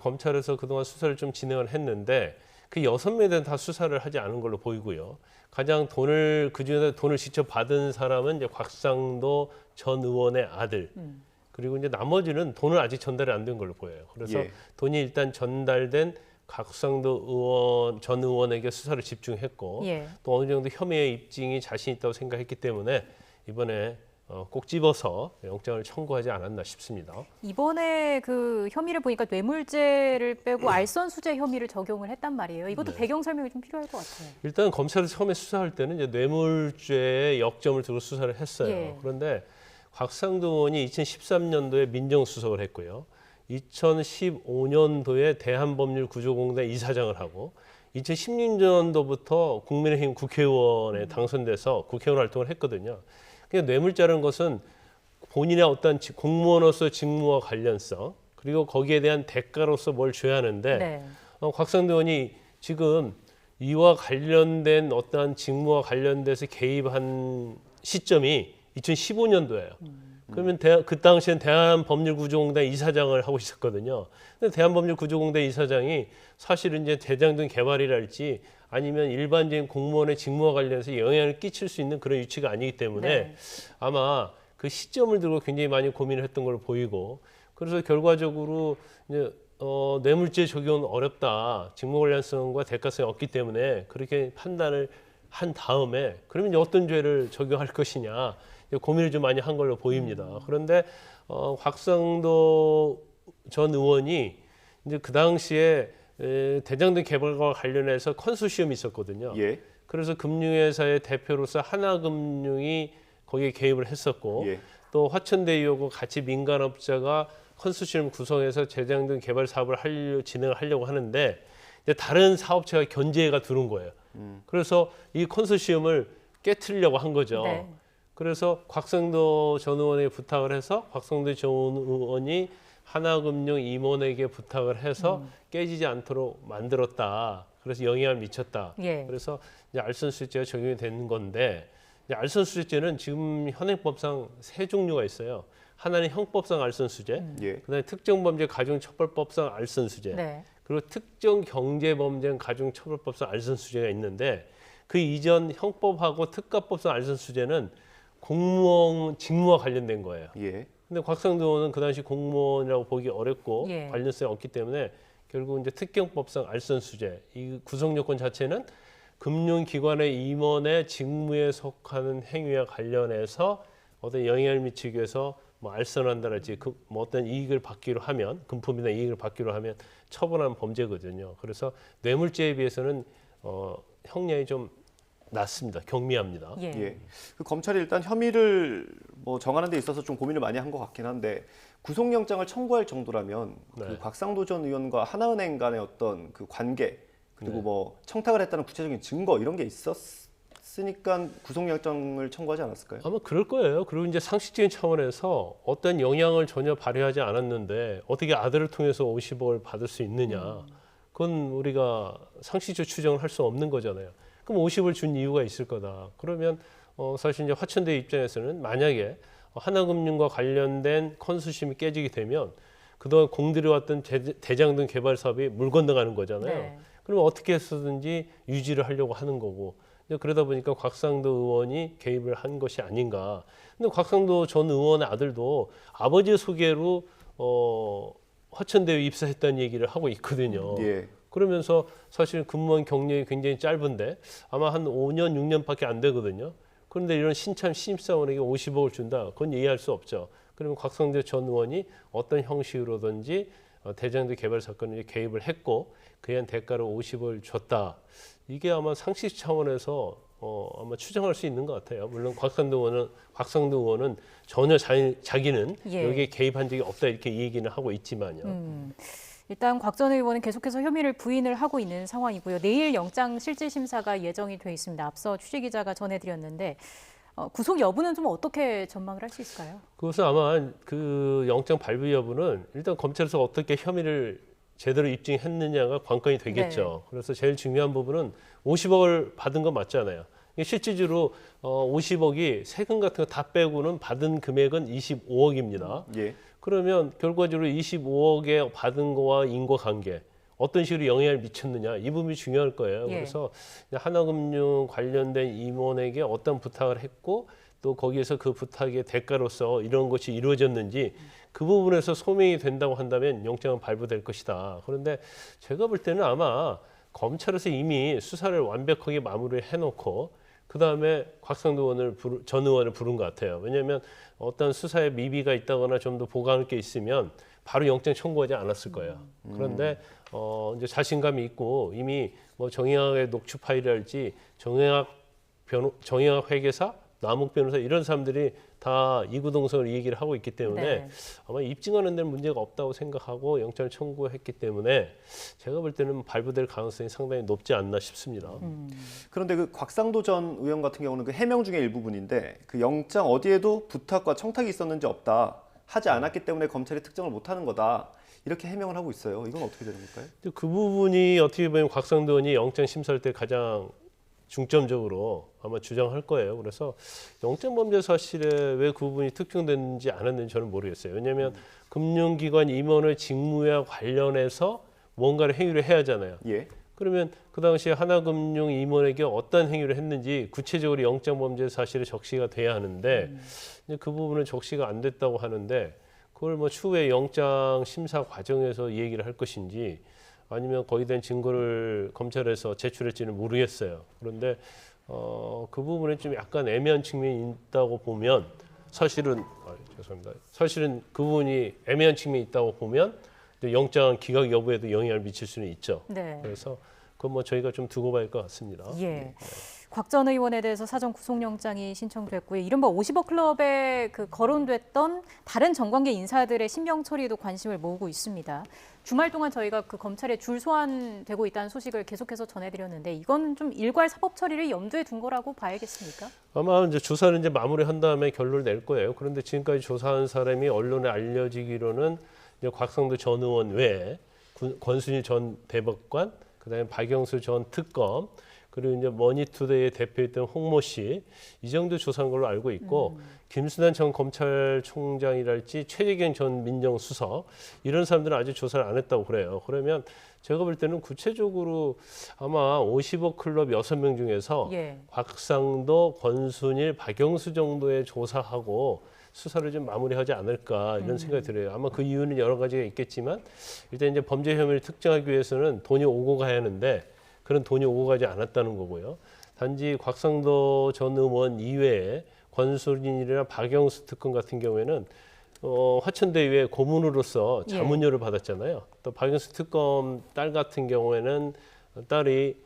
검찰에서 그동안 수사를 좀 진행을 했는데 그 6명에 대한 다 수사를 하지 않은 걸로 보이고요. 가장 그중에서 돈을 직접 받은 사람은 이제 곽상도 전 의원의 아들. 그리고 이제 나머지는 돈은 아직 전달이 안 된 걸로 보여요. 그래서 예. 돈이 일단 전달된 곽상도 전 의원에게 수사를 집중했고 예. 또 어느 정도 혐의의 입증이 자신 있다고 생각했기 때문에 이번에 꼭 집어서 영장을 청구하지 않았나 싶습니다. 이번에 그 혐의를 보니까 뇌물죄를 빼고 알선수재 혐의를 적용을 했단 말이에요. 이것도 네. 배경 설명이 좀 필요할 것 같아요. 일단 검찰에서 처음에 수사할 때는 이제 뇌물죄에 역점을 두고 수사를 했어요. 예. 그런데 곽상도 의원이 2013년도에 민정수석을 했고요. 2015년도에 대한법률구조공단 이사장을 하고 2016년도부터 국민의힘 국회의원에 당선돼서 국회의원 활동을 했거든요. 그러니까 뇌물죄라는 것은 본인의 어떤 공무원으로서 직무와 관련성 그리고 거기에 대한 대가로서 뭘 줘야 하는데 네. 곽상도 의원이 지금 이와 관련된 어떠한 직무와 관련돼서 개입한 시점이 2015년도예요. 그러면 그 당시엔 대한법률구조공단 이사장을 하고 있었거든요. 근데 대한법률구조공단 이사장이 사실은 이제 대장동 개발이랄지 아니면 일반적인 공무원의 직무와 관련해서 영향을 끼칠 수 있는 그런 위치가 아니기 때문에 네. 아마 그 시점을 두고 굉장히 많이 고민을 했던 걸로 보이고 그래서 결과적으로 이제 뇌물죄 적용은 어렵다. 직무 관련성과 대가성이 없기 때문에 그렇게 판단을 한 다음에 그러면 이제 어떤 죄를 적용할 것이냐 고민을 좀 많이 한 걸로 보입니다. 그런데 곽상도 전 의원이 이제 그 당시에 대장동 개발과 관련해서 컨소시엄이 있었거든요. 예. 그래서 금융회사의 대표로서 하나금융이 거기에 개입을 했었고 예. 또 화천대유하고 같이 민간업자가 컨소시엄 구성해서 대장동 개발 사업을 진행을 하려고 하는데 이제 다른 사업체가 견제가 들어온 거예요. 그래서 이 컨소시엄을 깨트리려고 한 거죠. 네. 그래서 곽상도 전 의원에게 부탁을 해서 곽상도 전 의원이 하나금융 임원에게 부탁을 해서 깨지지 않도록 만들었다. 그래서 영향을 미쳤다. 예. 그래서 이제 알선수재가 적용이 되는 건데 이제 알선수재죄는 지금 현행법상 세 종류가 있어요. 하나는 형법상 알선수재, 예. 그다음에 특정범죄 가중처벌법상 알선수재, 네. 그리고 특정경제범죄 가중처벌법상 알선수재가 있는데 그 이전 형법하고 특가법상 알선수재는 공무원 직무와 관련된 거예요. 예. 근데 곽상도 의원은 그 당시 공무원이라고 보기 어렵고 예. 관련성이 없기 때문에 결국 이제 특경법상 알선수재 이 구성 요건 자체는 금융기관의 임원의 직무에 속하는 행위와 관련해서 어떤 영향을 미치기 위해서 뭐 알선한다랄지 뭐 어떤 이익을 받기로 하면 금품이나 이익을 받기로 하면 처벌하는 범죄거든요. 그래서 뇌물죄에 비해서는 형량이 좀 낮습니다. 경미합니다. 예. 예. 그 검찰이 일단 혐의를 뭐 정하는 데 있어서 좀 고민을 많이 한 것 같긴 한데 구속영장을 청구할 정도라면 네. 그 곽상도 전 의원과 하나은행 간의 어떤 그 관계 그리고 네. 뭐 청탁을 했다는 구체적인 증거 이런 게 있었으니까 구속영장을 청구하지 않았을까요? 아마 그럴 거예요. 그리고 이제 상식적인 차원에서 어떤 영향을 전혀 발휘하지 않았는데 어떻게 아들을 통해서 50억을 받을 수 있느냐. 그건 우리가 상식적 추정을 할 수 없는 거잖아요. 그럼 50을 준 이유가 있을 거다. 그러면 사실 이제 화천대 입장에서는 만약에 하나금융과 관련된 컨소시엄이 깨지게 되면 그동안 공들여왔던 대장동 개발 사업이 물 건너가는 거잖아요. 네. 그러면 어떻게 해서든지 유지를 하려고 하는 거고 그러다 보니까 곽상도 의원이 개입을 한 것이 아닌가. 근데 곽상도 전 의원의 아들도 아버지의 소개로 화천대유 입사했다는 얘기를 하고 있거든요. 예. 그러면서 사실 근무한 경력이 굉장히 짧은데 아마 한 5년, 6년밖에 안 되거든요. 그런데 이런 신참 신입사원에게 50억을 준다. 그건 이해할 수 없죠. 그러면 곽상도 전 의원이 어떤 형식으로든지 대장동 개발 사건에 개입을 했고 그에 대한 대가로 50억을 줬다. 이게 아마 상식 차원에서 아마 추정할 수 있는 것 같아요. 물론 곽상도 의원은 전혀 자기는 예. 여기에 개입한 적이 없다 이렇게 얘기는 하고 있지만요. 일단 곽 전 의원은 계속해서 혐의를 부인을 하고 있는 상황이고요. 내일 영장 실질 심사가 예정이 돼 있습니다. 앞서 취재 기자가 전해드렸는데 구속 여부는 좀 어떻게 전망을 할 수 있을까요? 그것은 아마 그 영장 발부 여부는 일단 검찰에서 어떻게 혐의를 제대로 입증했느냐가 관건이 되겠죠. 네. 그래서 제일 중요한 부분은 50억을 받은 건 맞잖아요. 실질적으로 50억이 세금 같은 거 다 빼고는 받은 금액은 25억입니다. 예. 그러면 결과적으로 25억에 받은 거와 인과관계 어떤 식으로 영향을 미쳤느냐 이 부분이 중요할 거예요. 예. 그래서 하나금융 관련된 임원에게 어떤 부탁을 했고 또 거기에서 그 부탁의 대가로서 이런 것이 이루어졌는지 그 부분에서 소명이 된다고 한다면 영장은 발부될 것이다. 그런데 제가 볼 때는 아마 검찰에서 이미 수사를 완벽하게 마무리해놓고 그다음에 곽상도 전 의원을 부른 것 같아요. 왜냐하면 어떤 수사에 미비가 있다거나 좀 더 보강할 게 있으면 바로 영장 청구하지 않았을 거예요. 그런데 이제 자신감이 있고 이미 뭐 정의학의 녹취 파일이랄지 정의학 회계사, 남욱 변호사 이런 사람들이 다 이구동성으로 이 얘기를 하고 있기 때문에 네. 아마 입증하는 데는 문제가 없다고 생각하고 영장을 청구했기 때문에 제가 볼 때는 발부될 가능성이 상당히 높지 않나 싶습니다. 그런데 그 곽상도 전 의원 같은 경우는 그 해명 중에 일부분인데 그 영장 어디에도 부탁과 청탁이 있었는지 없다. 하지 않았기 때문에 검찰이 특정을 못하는 거다. 이렇게 해명을 하고 있어요. 이건 어떻게 되는 걸까요? 그 부분이 어떻게 보면 곽상도 의원이 영장 심사할 때 가장 중점적으로 아마 주장할 거예요. 그래서 영장 범죄 사실에 왜 그 부분이 특정됐는지 않았는지 저는 모르겠어요. 왜냐하면 금융기관 임원의 직무와 관련해서 뭔가를 행위를 해야 하잖아요. 예. 그러면 그 당시에 하나금융 임원에게 어떤 행위를 했는지 구체적으로 영장 범죄 사실에 적시가 돼야 하는데 이제 그 부분은 적시가 안 됐다고 하는데 그걸 뭐 추후에 영장 심사 과정에서 얘기를 할 것인지 아니면 거의 된 증거를 검찰에서 제출할지는 모르겠어요. 그런데 그 부분에 좀 약간 애매한 측면이 있다고 보면 사실은 그 부분이 애매한 측면이 있다고 보면 영장 기각 여부에도 영향을 미칠 수는 있죠. 네. 그래서 그건 뭐 저희가 좀 두고 봐야 할 것 같습니다. 예. 곽 전 의원에 대해서 사전 구속영장이 신청됐고요. 이른바 50억 클럽에 그 거론됐던 다른 정관계 인사들의 신병 처리도 관심을 모으고 있습니다. 주말 동안 저희가 그 검찰에 줄 소환되고 있다는 소식을 계속해서 전해드렸는데 이건 좀 일괄 사법 처리를 염두에 둔 거라고 봐야겠습니까? 아마 이제 조사를 이제 마무리한 다음에 결론을 낼 거예요. 그런데 지금까지 조사한 사람이 언론에 알려지기로는 이제 곽상도 전 의원 외에 권순일 전 대법관, 그다음에 박영수 전 특검, 그리고 이제 머니투데이의 대표였던 홍모 씨, 이 정도 조사한 걸로 알고 있고 김순환 전 검찰총장이랄지 최재경 전 민정수석 이런 사람들은 아직 조사를 안 했다고 그래요. 그러면 제가 볼 때는 구체적으로 아마 50억 클럽 6명 중에서 곽상도, 권순일, 박영수 정도의 조사하고 수사를 좀 마무리하지 않을까 이런 생각이 들어요. 아마 그 이유는 여러 가지가 있겠지만 일단 이제 범죄 혐의를 특정하기 위해서는 돈이 오고 가야 하는데 그런 돈이 오고 가지 않았다는 거고요. 단지 곽상도 전 의원 이외에 권순일이나 박영수 특검 같은 경우에는 화천대유의 고문으로서 자문료를 받았잖아요. 또 박영수 특검 딸 같은 경우에는 딸이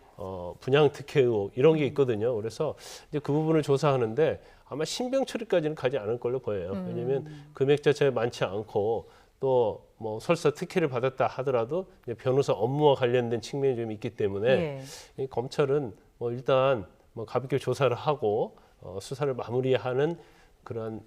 분양 특혜 의혹 이런 게 있거든요. 그래서 이제 그 부분을 조사하는데 아마 신병 처리까지는 가지 않을 걸로 보여요. 왜냐하면 금액 자체가 많지 않고 또 뭐 설사 특혜를 받았다 하더라도 이제 변호사 업무와 관련된 측면이 좀 있기 때문에 이 검찰은 뭐 일단 뭐 가볍게 조사를 하고 수사를 마무리하는 그런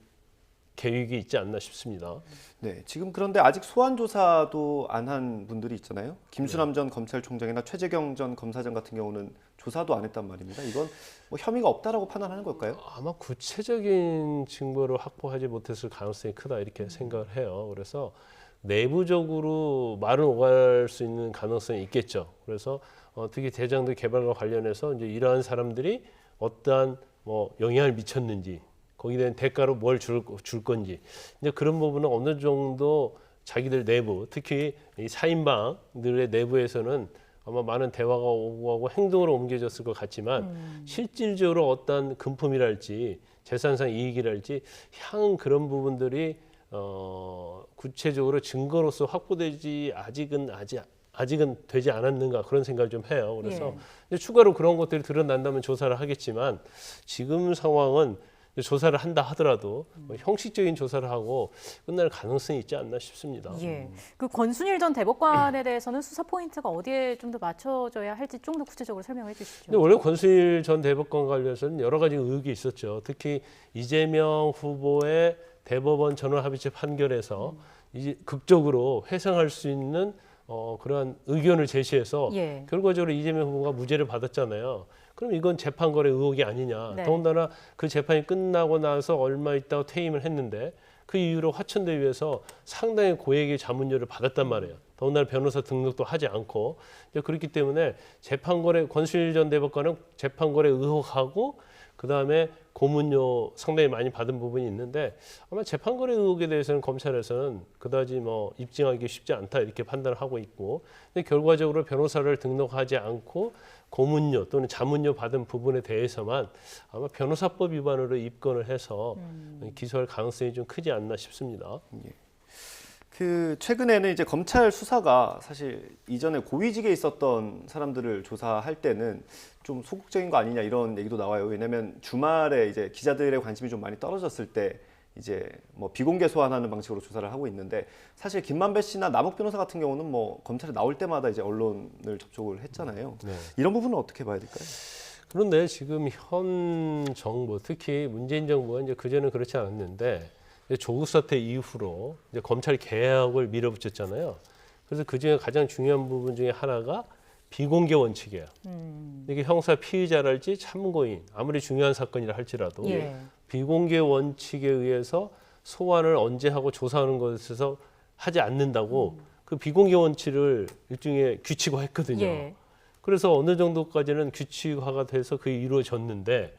계획이 있지 않나 싶습니다. 네, 지금 그런데 아직 소환 조사도 안 한 분들이 있잖아요. 김수남 전 검찰총장이나 최재경 전 검사장 같은 경우는 조사도 안 했단 말입니다. 이건 뭐 혐의가 없다라고 판단하는 걸까요? 아마 구체적인 증거를 확보하지 못했을 가능성이 크다 이렇게 생각을 해요. 그래서 내부적으로 말을 오갈 수 있는 가능성이 있겠죠. 그래서 특히 대장동 개발과 관련해서 이제 이러한 사람들이 어떠한 뭐 영향을 미쳤는지 거기에 대한 대가로 뭘 줄 건지 이제 그런 부분은 어느 정도 자기들 내부 특히 이 사인방들의 내부에서는 아마 많은 대화가 오고 가고 행동으로 옮겨졌을 것 같지만 실질적으로 어떤 금품이랄지 재산상 이익이랄지 향 그런 부분들이 구체적으로 증거로서 확보되지 아직은 되지 않았는가 그런 생각을 좀 해요. 그래서 이제 추가로 그런 것들이 드러난다면 조사를 하겠지만 지금 상황은 조사를 한다 하더라도 형식적인 조사를 하고 끝날 가능성이 있지 않나 싶습니다. 예. 그 권순일 전 대법관에 대해서는 수사 포인트가 어디에 좀 더 맞춰져야 할지 좀 더 구체적으로 설명해 주시죠. 근데 원래 권순일 전 대법관 관련해서는 여러 가지 의혹이 있었죠. 특히 이재명 후보의 대법원 전원합의체 판결에서 이제 극적으로 회상할 수 있는 그러한 의견을 제시해서 결과적으로 이재명 후보가 무죄를 받았잖아요. 그럼 이건 재판거래 의혹이 아니냐. 더군다나 그 재판이 끝나고 나서 얼마 있다가 퇴임을 했는데 그 이후로 화천대유에서 상당히 고액의 자문료를 받았단 말이에요. 더군다나 변호사 등록도 하지 않고 그렇기 때문에 재판거래 권순일 전 대법관은 재판거래 의혹하고 그다음에 고문료 상당히 많이 받은 부분이 있는데 아마 재판거래 의혹에 대해서는 검찰에서는 그다지 뭐 입증하기 쉽지 않다 이렇게 판단을 하고 있고, 근데 결과적으로 변호사를 등록하지 않고 고문료 또는 자문료 받은 부분에 대해서만 아마 변호사법 위반으로 입건을 해서 기소할 가능성이 좀 크지 않나 싶습니다. 예. 그 최근에는 이제 검찰 수사가 사실 이전에 고위직에 있었던 사람들을 조사할 때는 좀 소극적인 거 아니냐 이런 얘기도 나와요. 왜냐하면 주말에 이제 기자들의 관심이 좀 많이 떨어졌을 때 이제 뭐 비공개 소환하는 방식으로 조사를 하고 있는데, 사실 김만배 씨나 남욱 변호사 같은 경우는 뭐 검찰에 나올 때마다 이제 언론을 접촉을 했잖아요. 네. 이런 부분은 어떻게 봐야 될까요? 그런데 지금 현 정부, 특히 문재인 정부가 이제 그전에 그렇지 않았는데 조국 사태 이후로 이제 검찰 개혁을 밀어붙였잖아요. 그래서 그 중에 가장 중요한 부분 중에 하나가 비공개 원칙이에요. 이게 형사 피의자랄지 참고인, 아무리 중요한 사건이라 할지라도 예. 비공개 원칙에 의해서 소환을 언제 하고 조사하는 것에서 하지 않는다고 그 비공개 원칙을 일종의 규칙화했거든요. 예. 그래서 어느 정도까지는 규칙화가 돼서 그게 이루어졌는데,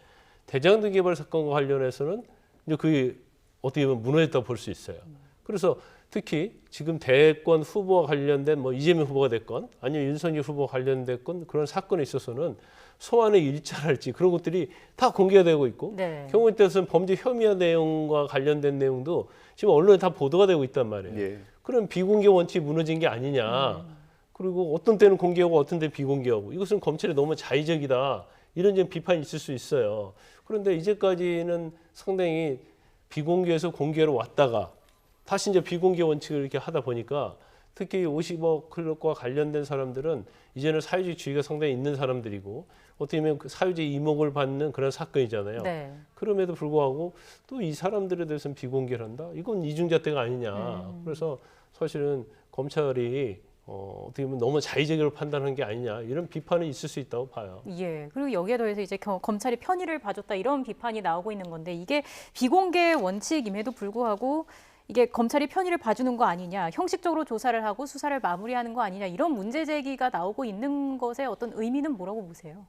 대장동 개발 사건과 관련해서는 이제 그게 어떻게 보면 무너졌다고 볼 수 있어요. 그래서 특히 지금 대권 후보와 관련된 뭐 이재명 후보가 됐건 아니면 윤석열 후보와 관련됐건 그런 사건에 있어서는 소환의 일자랄지 그런 것들이 다 공개가 되고 있고, 네. 경우에 따라서는 범죄 혐의와 내용과 관련된 내용도 지금 언론에 다 보도가 되고 있단 말이에요. 예. 그럼 비공개 원칙이 무너진 게 아니냐. 그리고 어떤 때는 공개하고 어떤 때는 비공개하고, 이것은 검찰이 너무 자의적이다, 이런 좀 비판이 있을 수 있어요. 그런데 이제까지는 상당히 비공개에서 공개로 왔다가 다시 이제 비공개 원칙을 이렇게 하다 보니까, 특히 50억 클럽과 관련된 사람들은 이제는 사회주의 주의가 상당히 있는 사람들이고 어떻게 보면 그 사회주의 이목을 받는 그런 사건이잖아요. 네. 그럼에도 불구하고 또 이 사람들에 대해서는 비공개를 한다? 이건 이중잣대가 아니냐. 그래서 사실은 검찰이 어떻게 보면 너무 자의적으로 판단한 게 아니냐, 이런 비판이 있을 수 있다고 봐요. 예. 그리고 여기에 더해서 이제 검찰이 편의를 봐줬다 이런 비판이 나오고 있는 건데, 이게 비공개 원칙임에도 불구하고 이게 검찰이 편의를 봐주는 거 아니냐, 형식적으로 조사를 하고 수사를 마무리하는 거 아니냐, 이런 문제 제기가 나오고 있는 것에 어떤 의미는 뭐라고 보세요?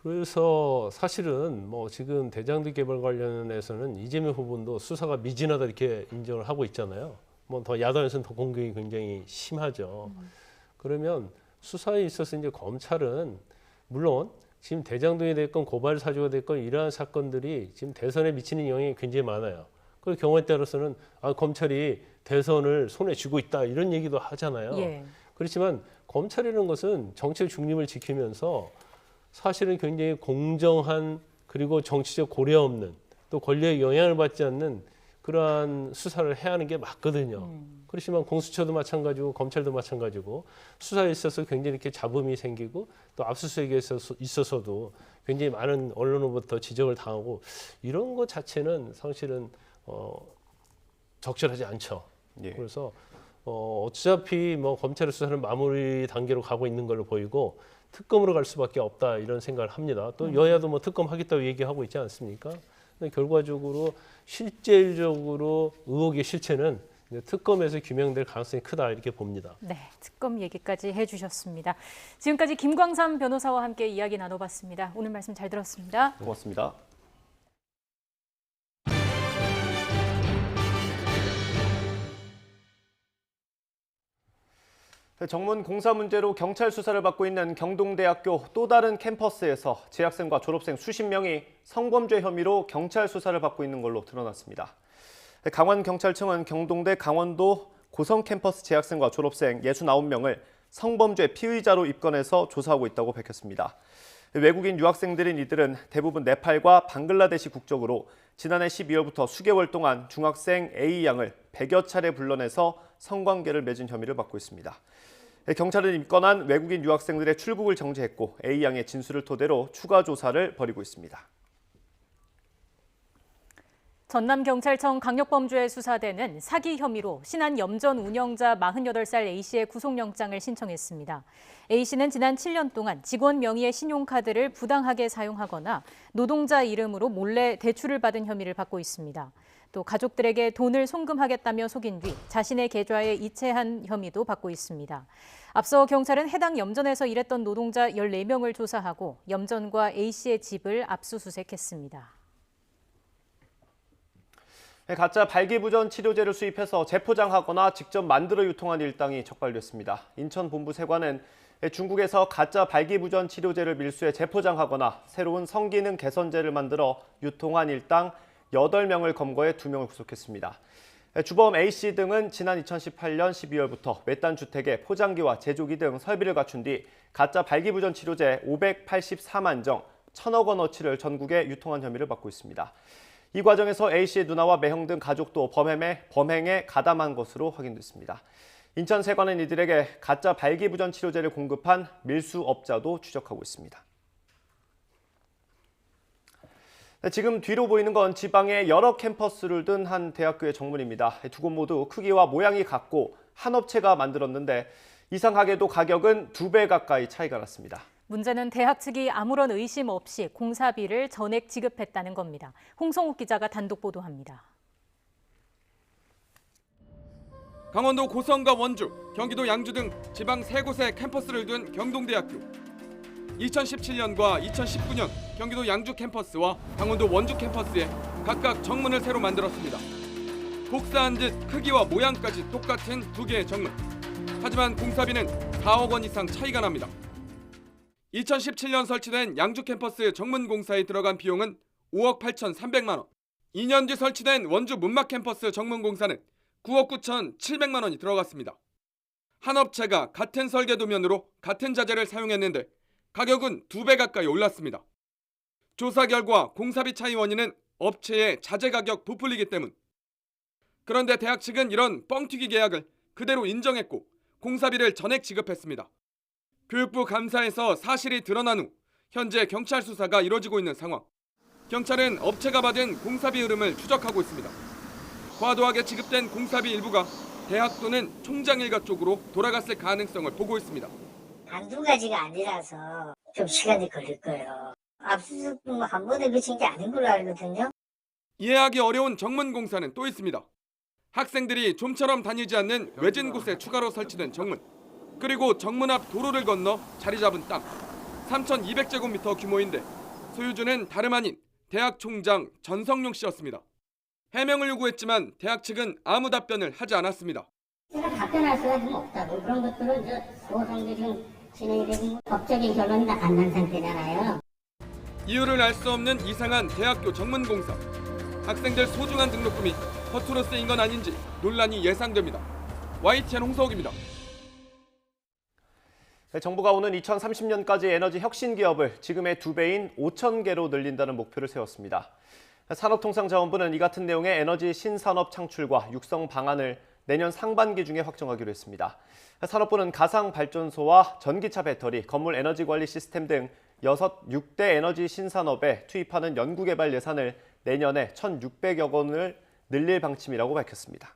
그래서 사실은 뭐 지금 대장동 개발 관련해서는 이재명 후보도 수사가 미진하다 이렇게 인정을 하고 있잖아요. 뭐 더 야당에서는 더 공격이 굉장히 심하죠. 그러면 수사에 있어서 이제 검찰은 물론 지금 대장동이 됐건 고발 사주가 됐건 이러한 사건들이 지금 대선에 미치는 영향이 굉장히 많아요. 그 경우에 따라서는 검찰이 대선을 손에 쥐고 있다 이런 얘기도 하잖아요. 예. 그렇지만 검찰이라는 것은 정치적 중립을 지키면서 사실은 굉장히 공정한, 그리고 정치적 고려 없는, 또 권력의 영향을 받지 않는 그러한 수사를 해야 하는 게 맞거든요. 그렇지만 공수처도 마찬가지고 검찰도 마찬가지고 수사에 있어서 굉장히 이렇게 잡음이 생기고 또 압수수색에 있어서도 굉장히 많은 언론으로부터 지적을 당하고, 이런 것 자체는 사실은 적절하지 않죠. 예. 그래서 어차피 뭐 검찰의 수사는 마무리 단계로 가고 있는 걸로 보이고 특검으로 갈 수밖에 없다, 이런 생각을 합니다. 또 여야도 뭐 특검 하겠다고 얘기하고 있지 않습니까? 근데 결과적으로 실질적으로 의혹의 실체는 특검에서 규명될 가능성이 크다, 이렇게 봅니다. 네, 특검 얘기까지 해주셨습니다. 지금까지 김광삼 변호사와 함께 이야기 나눠봤습니다. 오늘 말씀 잘 들었습니다. 고맙습니다. 정문 공사 문제로 경찰 수사를 받고 있는 경동대학교 또 다른 캠퍼스에서 재학생과 졸업생 수십 명이 성범죄 혐의로 경찰 수사를 받고 있는 걸로 드러났습니다. 강원경찰청은 경동대 강원도 고성 캠퍼스 재학생과 졸업생 69명을 성범죄 피의자로 입건해서 조사하고 있다고 밝혔습니다. 외국인 유학생들인 이들은 대부분 네팔과 방글라데시 국적으로 지난해 12월부터 수개월 동안 중학생 A 양을 100여 차례 불러내서 성관계를 맺은 혐의를 받고 있습니다. 경찰은 입건한 외국인 유학생들의 출국을 정지했고 A 양의 진술을 토대로 추가 조사를 벌이고 있습니다. 전남경찰청 강력범죄수사대는 사기 혐의로 신안 염전 운영자 48살 A씨의 구속영장을 신청했습니다. A씨는 지난 7년 동안 직원 명의의 신용카드를 부당하게 사용하거나 노동자 이름으로 몰래 대출을 받은 혐의를 받고 있습니다. 또 가족들에게 돈을 송금하겠다며 속인 뒤 자신의 계좌에 이체한 혐의도 받고 있습니다. 앞서 경찰은 해당 염전에서 일했던 노동자 14명을 조사하고 염전과 A씨의 집을 압수수색했습니다. 가짜 발기부전 치료제를 수입해서 재포장하거나 직접 만들어 유통한 일당이 적발됐습니다. 인천 본부 세관은 중국에서 가짜 발기부전 치료제를 밀수해 재포장하거나 새로운 성기능 개선제를 만들어 유통한 일당 8명을 검거해 2명을 구속했습니다. 주범 A씨 등은 지난 2018년 12월부터 외딴 주택에 포장기와 제조기 등 설비를 갖춘 뒤 가짜 발기부전 치료제 584만 정, 1,000억 원어치를 전국에 유통한 혐의를 받고 있습니다. 이 과정에서 A씨의 누나와 매형 등 가족도 범행에 가담한 것으로 확인됐습니다. 인천 세관은 이들에게 가짜 발기부전 치료제를 공급한 밀수업자도 추적하고 있습니다. 지금 뒤로 보이는 건 지방의 여러 캠퍼스를 둔 한 대학교의 정문입니다. 두 곳 모두 크기와 모양이 같고 한 업체가 만들었는데 이상하게도 가격은 2배 가까이 차이가 났습니다. 문제는 대학 측이 아무런 의심 없이 공사비를 전액 지급했다는 겁니다. 홍성욱 기자가 단독 보도합니다. 강원도 고성과 원주, 경기도 양주 등 지방 3곳의 캠퍼스를 둔 경동대학교. 2017년과 2019년 경기도 양주 캠퍼스와 강원도 원주 캠퍼스에 각각 정문을 새로 만들었습니다. 복사한 듯 크기와 모양까지 똑같은 2개의 정문. 하지만 공사비는 4억 원 이상 차이가 납니다. 2017년 설치된 양주 캠퍼스 정문 공사에 들어간 비용은 5억 8,300만 원. 2년 뒤 설치된 원주 문막 캠퍼스 정문 공사는 9억 9,700만 원이 들어갔습니다. 한 업체가 같은 설계도면으로 같은 자재를 사용했는데 가격은 2배 가까이 올랐습니다. 조사 결과 공사비 차이 원인은 업체의 자재 가격 부풀리기 때문. 그런데 대학 측은 이런 뻥튀기 계약을 그대로 인정했고 공사비를 전액 지급했습니다. 교육부 감사에서 사실이 드러난 후 현재 경찰 수사가 이뤄지고 있는 상황. 경찰은 업체가 받은 공사비 흐름을 추적하고 있습니다. 과도하게 지급된 공사비 일부가 대학 또는 총장 일가 쪽으로 돌아갔을 가능성을 보고 있습니다. 한두 가지가 아니라서 좀 시간이 걸릴 거예요. 압수수색 한 번에 그친 게 아닌 걸로 알거든요. 이해하기 어려운 정문 공사는 또 있습니다. 학생들이 좀처럼 다니지 않는 외진 곳에 추가로 설치된 정문. 그리고 정문 앞 도로를 건너 자리 잡은 땅. 3,200제곱미터 규모인데 소유주는 다름 아닌 대학 총장 전성용 씨였습니다. 해명을 요구했지만 대학 측은 아무 답변을 하지 않았습니다. 제가 답변할 수가 좀 없다고. 그런 것들은 소송도 지금 진행이 되고 법적인 결론이 다 안 난 상태잖아요. 이유를 알 수 없는 이상한 대학교 정문 공사. 학생들 소중한 등록금이 허투루 쓰인 건 아닌지 논란이 예상됩니다. YTN 홍서욱입니다. 정부가 오는 2030년까지 에너지 혁신 기업을 지금의 2배인 5,000개로 늘린다는 목표를 세웠습니다. 산업통상자원부는 이 같은 내용의 에너지 신산업 창출과 육성 방안을 내년 상반기 중에 확정하기로 했습니다. 산업부는 가상발전소와 전기차 배터리, 건물 에너지 관리 시스템 등 6대 에너지 신산업에 투입하는 연구개발 예산을 내년에 1,600여 원을 늘릴 방침이라고 밝혔습니다.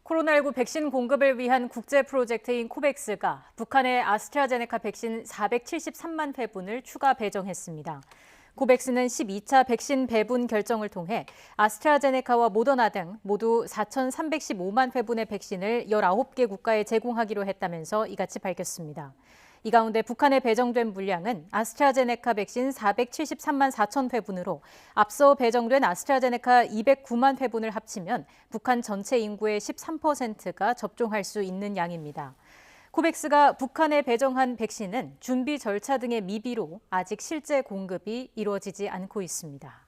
코로나19 백신 공급을 위한 국제 프로젝트인 코백스가 북한의 아스트라제네카 백신 473만 회분을 추가 배정했습니다. 코백스는 12차 백신 배분 결정을 통해 아스트라제네카와 모더나 등 모두 4,315만 회분의 백신을 19개 국가에 제공하기로 했다면서 이같이 밝혔습니다. 이 가운데 북한에 배정된 물량은 아스트라제네카 백신 473만 4천 회분으로 앞서 배정된 아스트라제네카 209만 회분을 합치면 북한 전체 인구의 13%가 접종할 수 있는 양입니다. 코백스가 북한에 배정한 백신은 준비 절차 등의 미비로 아직 실제 공급이 이루어지지 않고 있습니다.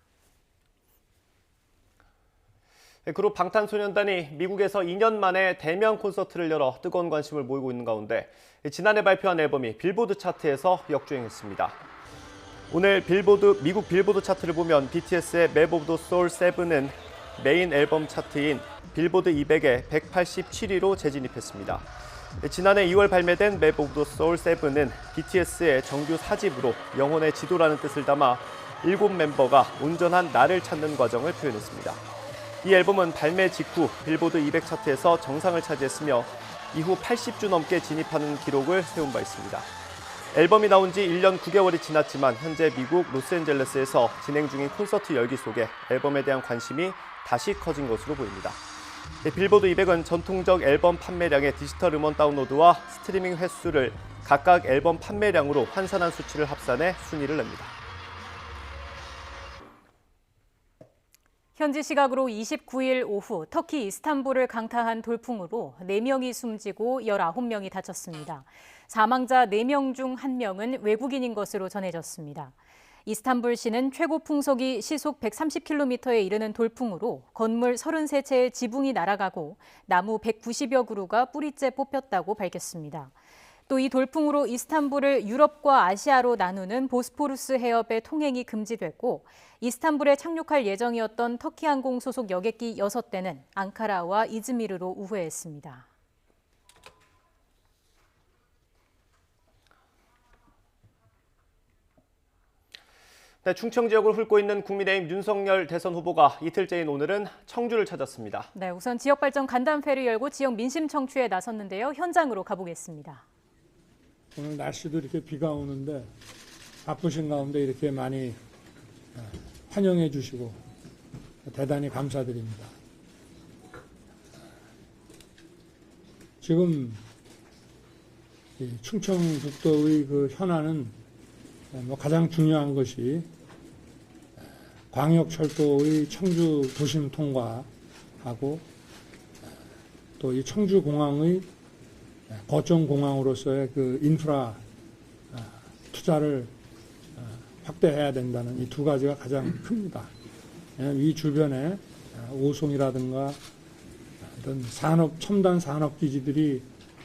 그룹 방탄소년단이 미국에서 2년 만에 대면 콘서트를 열어 뜨거운 관심을 모이고 있는 가운데 지난해 발표한 앨범이 빌보드 차트에서 역주행했습니다. 오늘 미국 빌보드 차트를 보면 BTS의 Map of the Soul 7은 메인 앨범 차트인 빌보드 200에 187위로 재진입했습니다. 지난해 2월 발매된 Map of the Soul 7은 BTS의 정규 4집으로 영혼의 지도라는 뜻을 담아 7멤버가 온전한 나를 찾는 과정을 표현했습니다. 이 앨범은 발매 직후 빌보드 200 차트에서 정상을 차지했으며 이후 80주 넘게 진입하는 기록을 세운 바 있습니다. 앨범이 나온 지 1년 9개월이 지났지만 현재 미국 로스앤젤레스에서 진행 중인 콘서트 열기 속에 앨범에 대한 관심이 다시 커진 것으로 보입니다. 빌보드 200은 전통적 앨범 판매량의 디지털 음원 다운로드와 스트리밍 횟수를 각각 앨범 판매량으로 환산한 수치를 합산해 순위를 냅니다. 현지 시각으로 29일 오후 터키 이스탄불을 강타한 돌풍으로 4명이 숨지고 19명이 다쳤습니다. 사망자 4명 중 1명은 외국인인 것으로 전해졌습니다. 이스탄불시는 최고 풍속이 시속 130km에 이르는 돌풍으로 건물 33채의 지붕이 날아가고 나무 190여 그루가 뿌리째 뽑혔다고 밝혔습니다. 또 이 돌풍으로 이스탄불을 유럽과 아시아로 나누는 보스포루스 해협의 통행이 금지됐고 이스탄불에 착륙할 예정이었던 터키항공 소속 여객기 6대는 앙카라와 이즈미르로 우회했습니다. 네, 충청 지역을 훑고 있는 국민의힘 윤석열 대선 후보가 이틀째인 오늘은 청주를 찾았습니다. 네, 우선 지역발전 간담회를 열고 지역 민심 청취에 나섰는데요. 현장으로 가보겠습니다. 오늘 날씨도 이렇게 비가 오는데 바쁘신 가운데 이렇게 많이 환영해 주시고 대단히 감사드립니다. 지금 이 충청북도의 그 현안은 가장 중요한 것이 광역철도의 청주 도심 통과하고 또 이 청주공항의 거점공항으로서의 그 인프라 투자를 확대해야 된다는 이 두 가지가 가장 큽니다. 이 주변에 오송이라든가 어떤 첨단 산업기지들이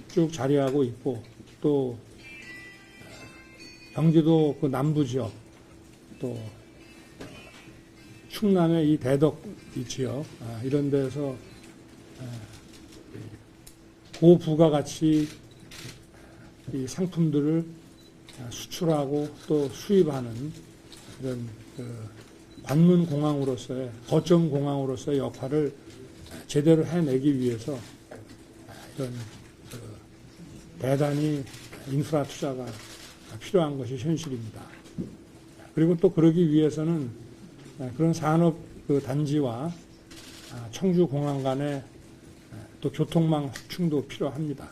쭉 자리하고 있고 또 경기도 그 남부 지역 또 충남의 이 대덕 이 지역 이런 데서 고부가가치 이 상품들을 수출하고 또 수입하는 이런 그 관문공항으로서의 거점공항으로서의 역할을 제대로 해내기 위해서 이런 그 대단히 인프라 투자가 필요한 것이 현실입니다. 그리고 또 그러기 위해서는 그런 산업 그 단지와 청주공항 간의 또 교통망 확충도 필요합니다.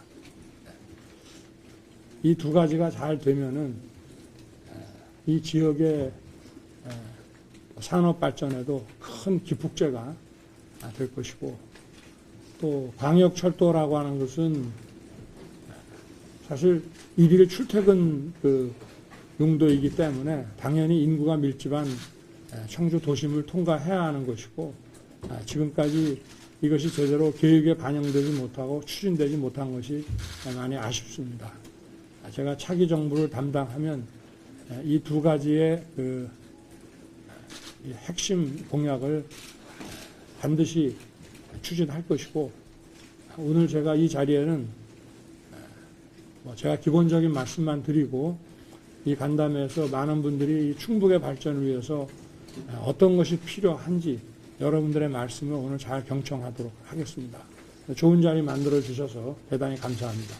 이 두 가지가 잘 되면은 이 지역의 산업 발전에도 큰 기폭제가 될 것이고 또 광역철도라고 하는 것은 사실 일일 출퇴근 그 용도이기 때문에 당연히 인구가 밀집한 청주 도심을 통과해야 하는 것이고 지금까지 이것이 제대로 계획에 반영되지 못하고 추진되지 못한 것이 많이 아쉽습니다. 제가 차기 정부를 담당하면 이 두 가지의 그 핵심 공약을 반드시 추진할 것이고 오늘 제가 이 자리에는 제가 기본적인 말씀만 드리고 이 간담회에서 많은 분들이 충북의 발전을 위해서 어떤 것이 필요한지 여러분들의 말씀을 오늘 잘 경청하도록 하겠습니다. 좋은 자리 만들어 주셔서 대단히 감사합니다.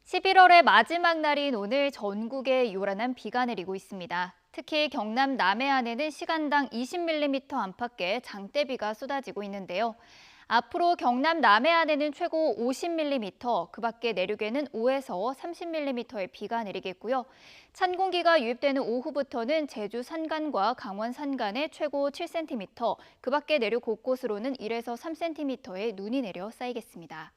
(11월의) 마지막 날인 오늘 전국에 요란한 비가 내리고 있습니다. 특히 경남 남해안에는 시간당 20mm 안팎의 장대비가 쏟아지고 있는데요. 앞으로 경남 남해안에는 최고 50mm, 그 밖에 내륙에는 5에서 30mm의 비가 내리겠고요. 찬 공기가 유입되는 오후부터는 제주 산간과 강원 산간에 최고 7cm, 그 밖에 내륙 곳곳으로는 1에서 3cm의 눈이 내려 쌓이겠습니다.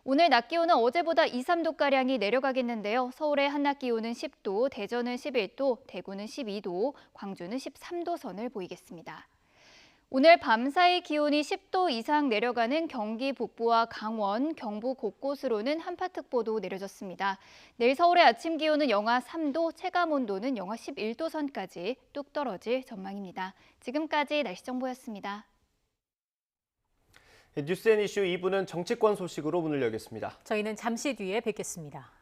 오늘 낮 기온은 어제보다 2, 3도가량이 내려가겠는데요. 서울의 한낮 기온은 10도, 대전은 11도, 대구는 12도, 광주는 13도 선을 보이겠습니다. 오늘 밤사이 기온이 10도 이상 내려가는 경기 북부와 강원, 경북 곳곳으로는 한파특보도 내려졌습니다. 내일 서울의 아침 기온은 영하 3도, 체감온도는 영하 11도 선까지 뚝 떨어질 전망입니다. 지금까지 날씨 정보였습니다. 뉴스앤이슈 2부는 정치권 소식으로 문을 열겠습니다. 저희는 잠시 뒤에 뵙겠습니다.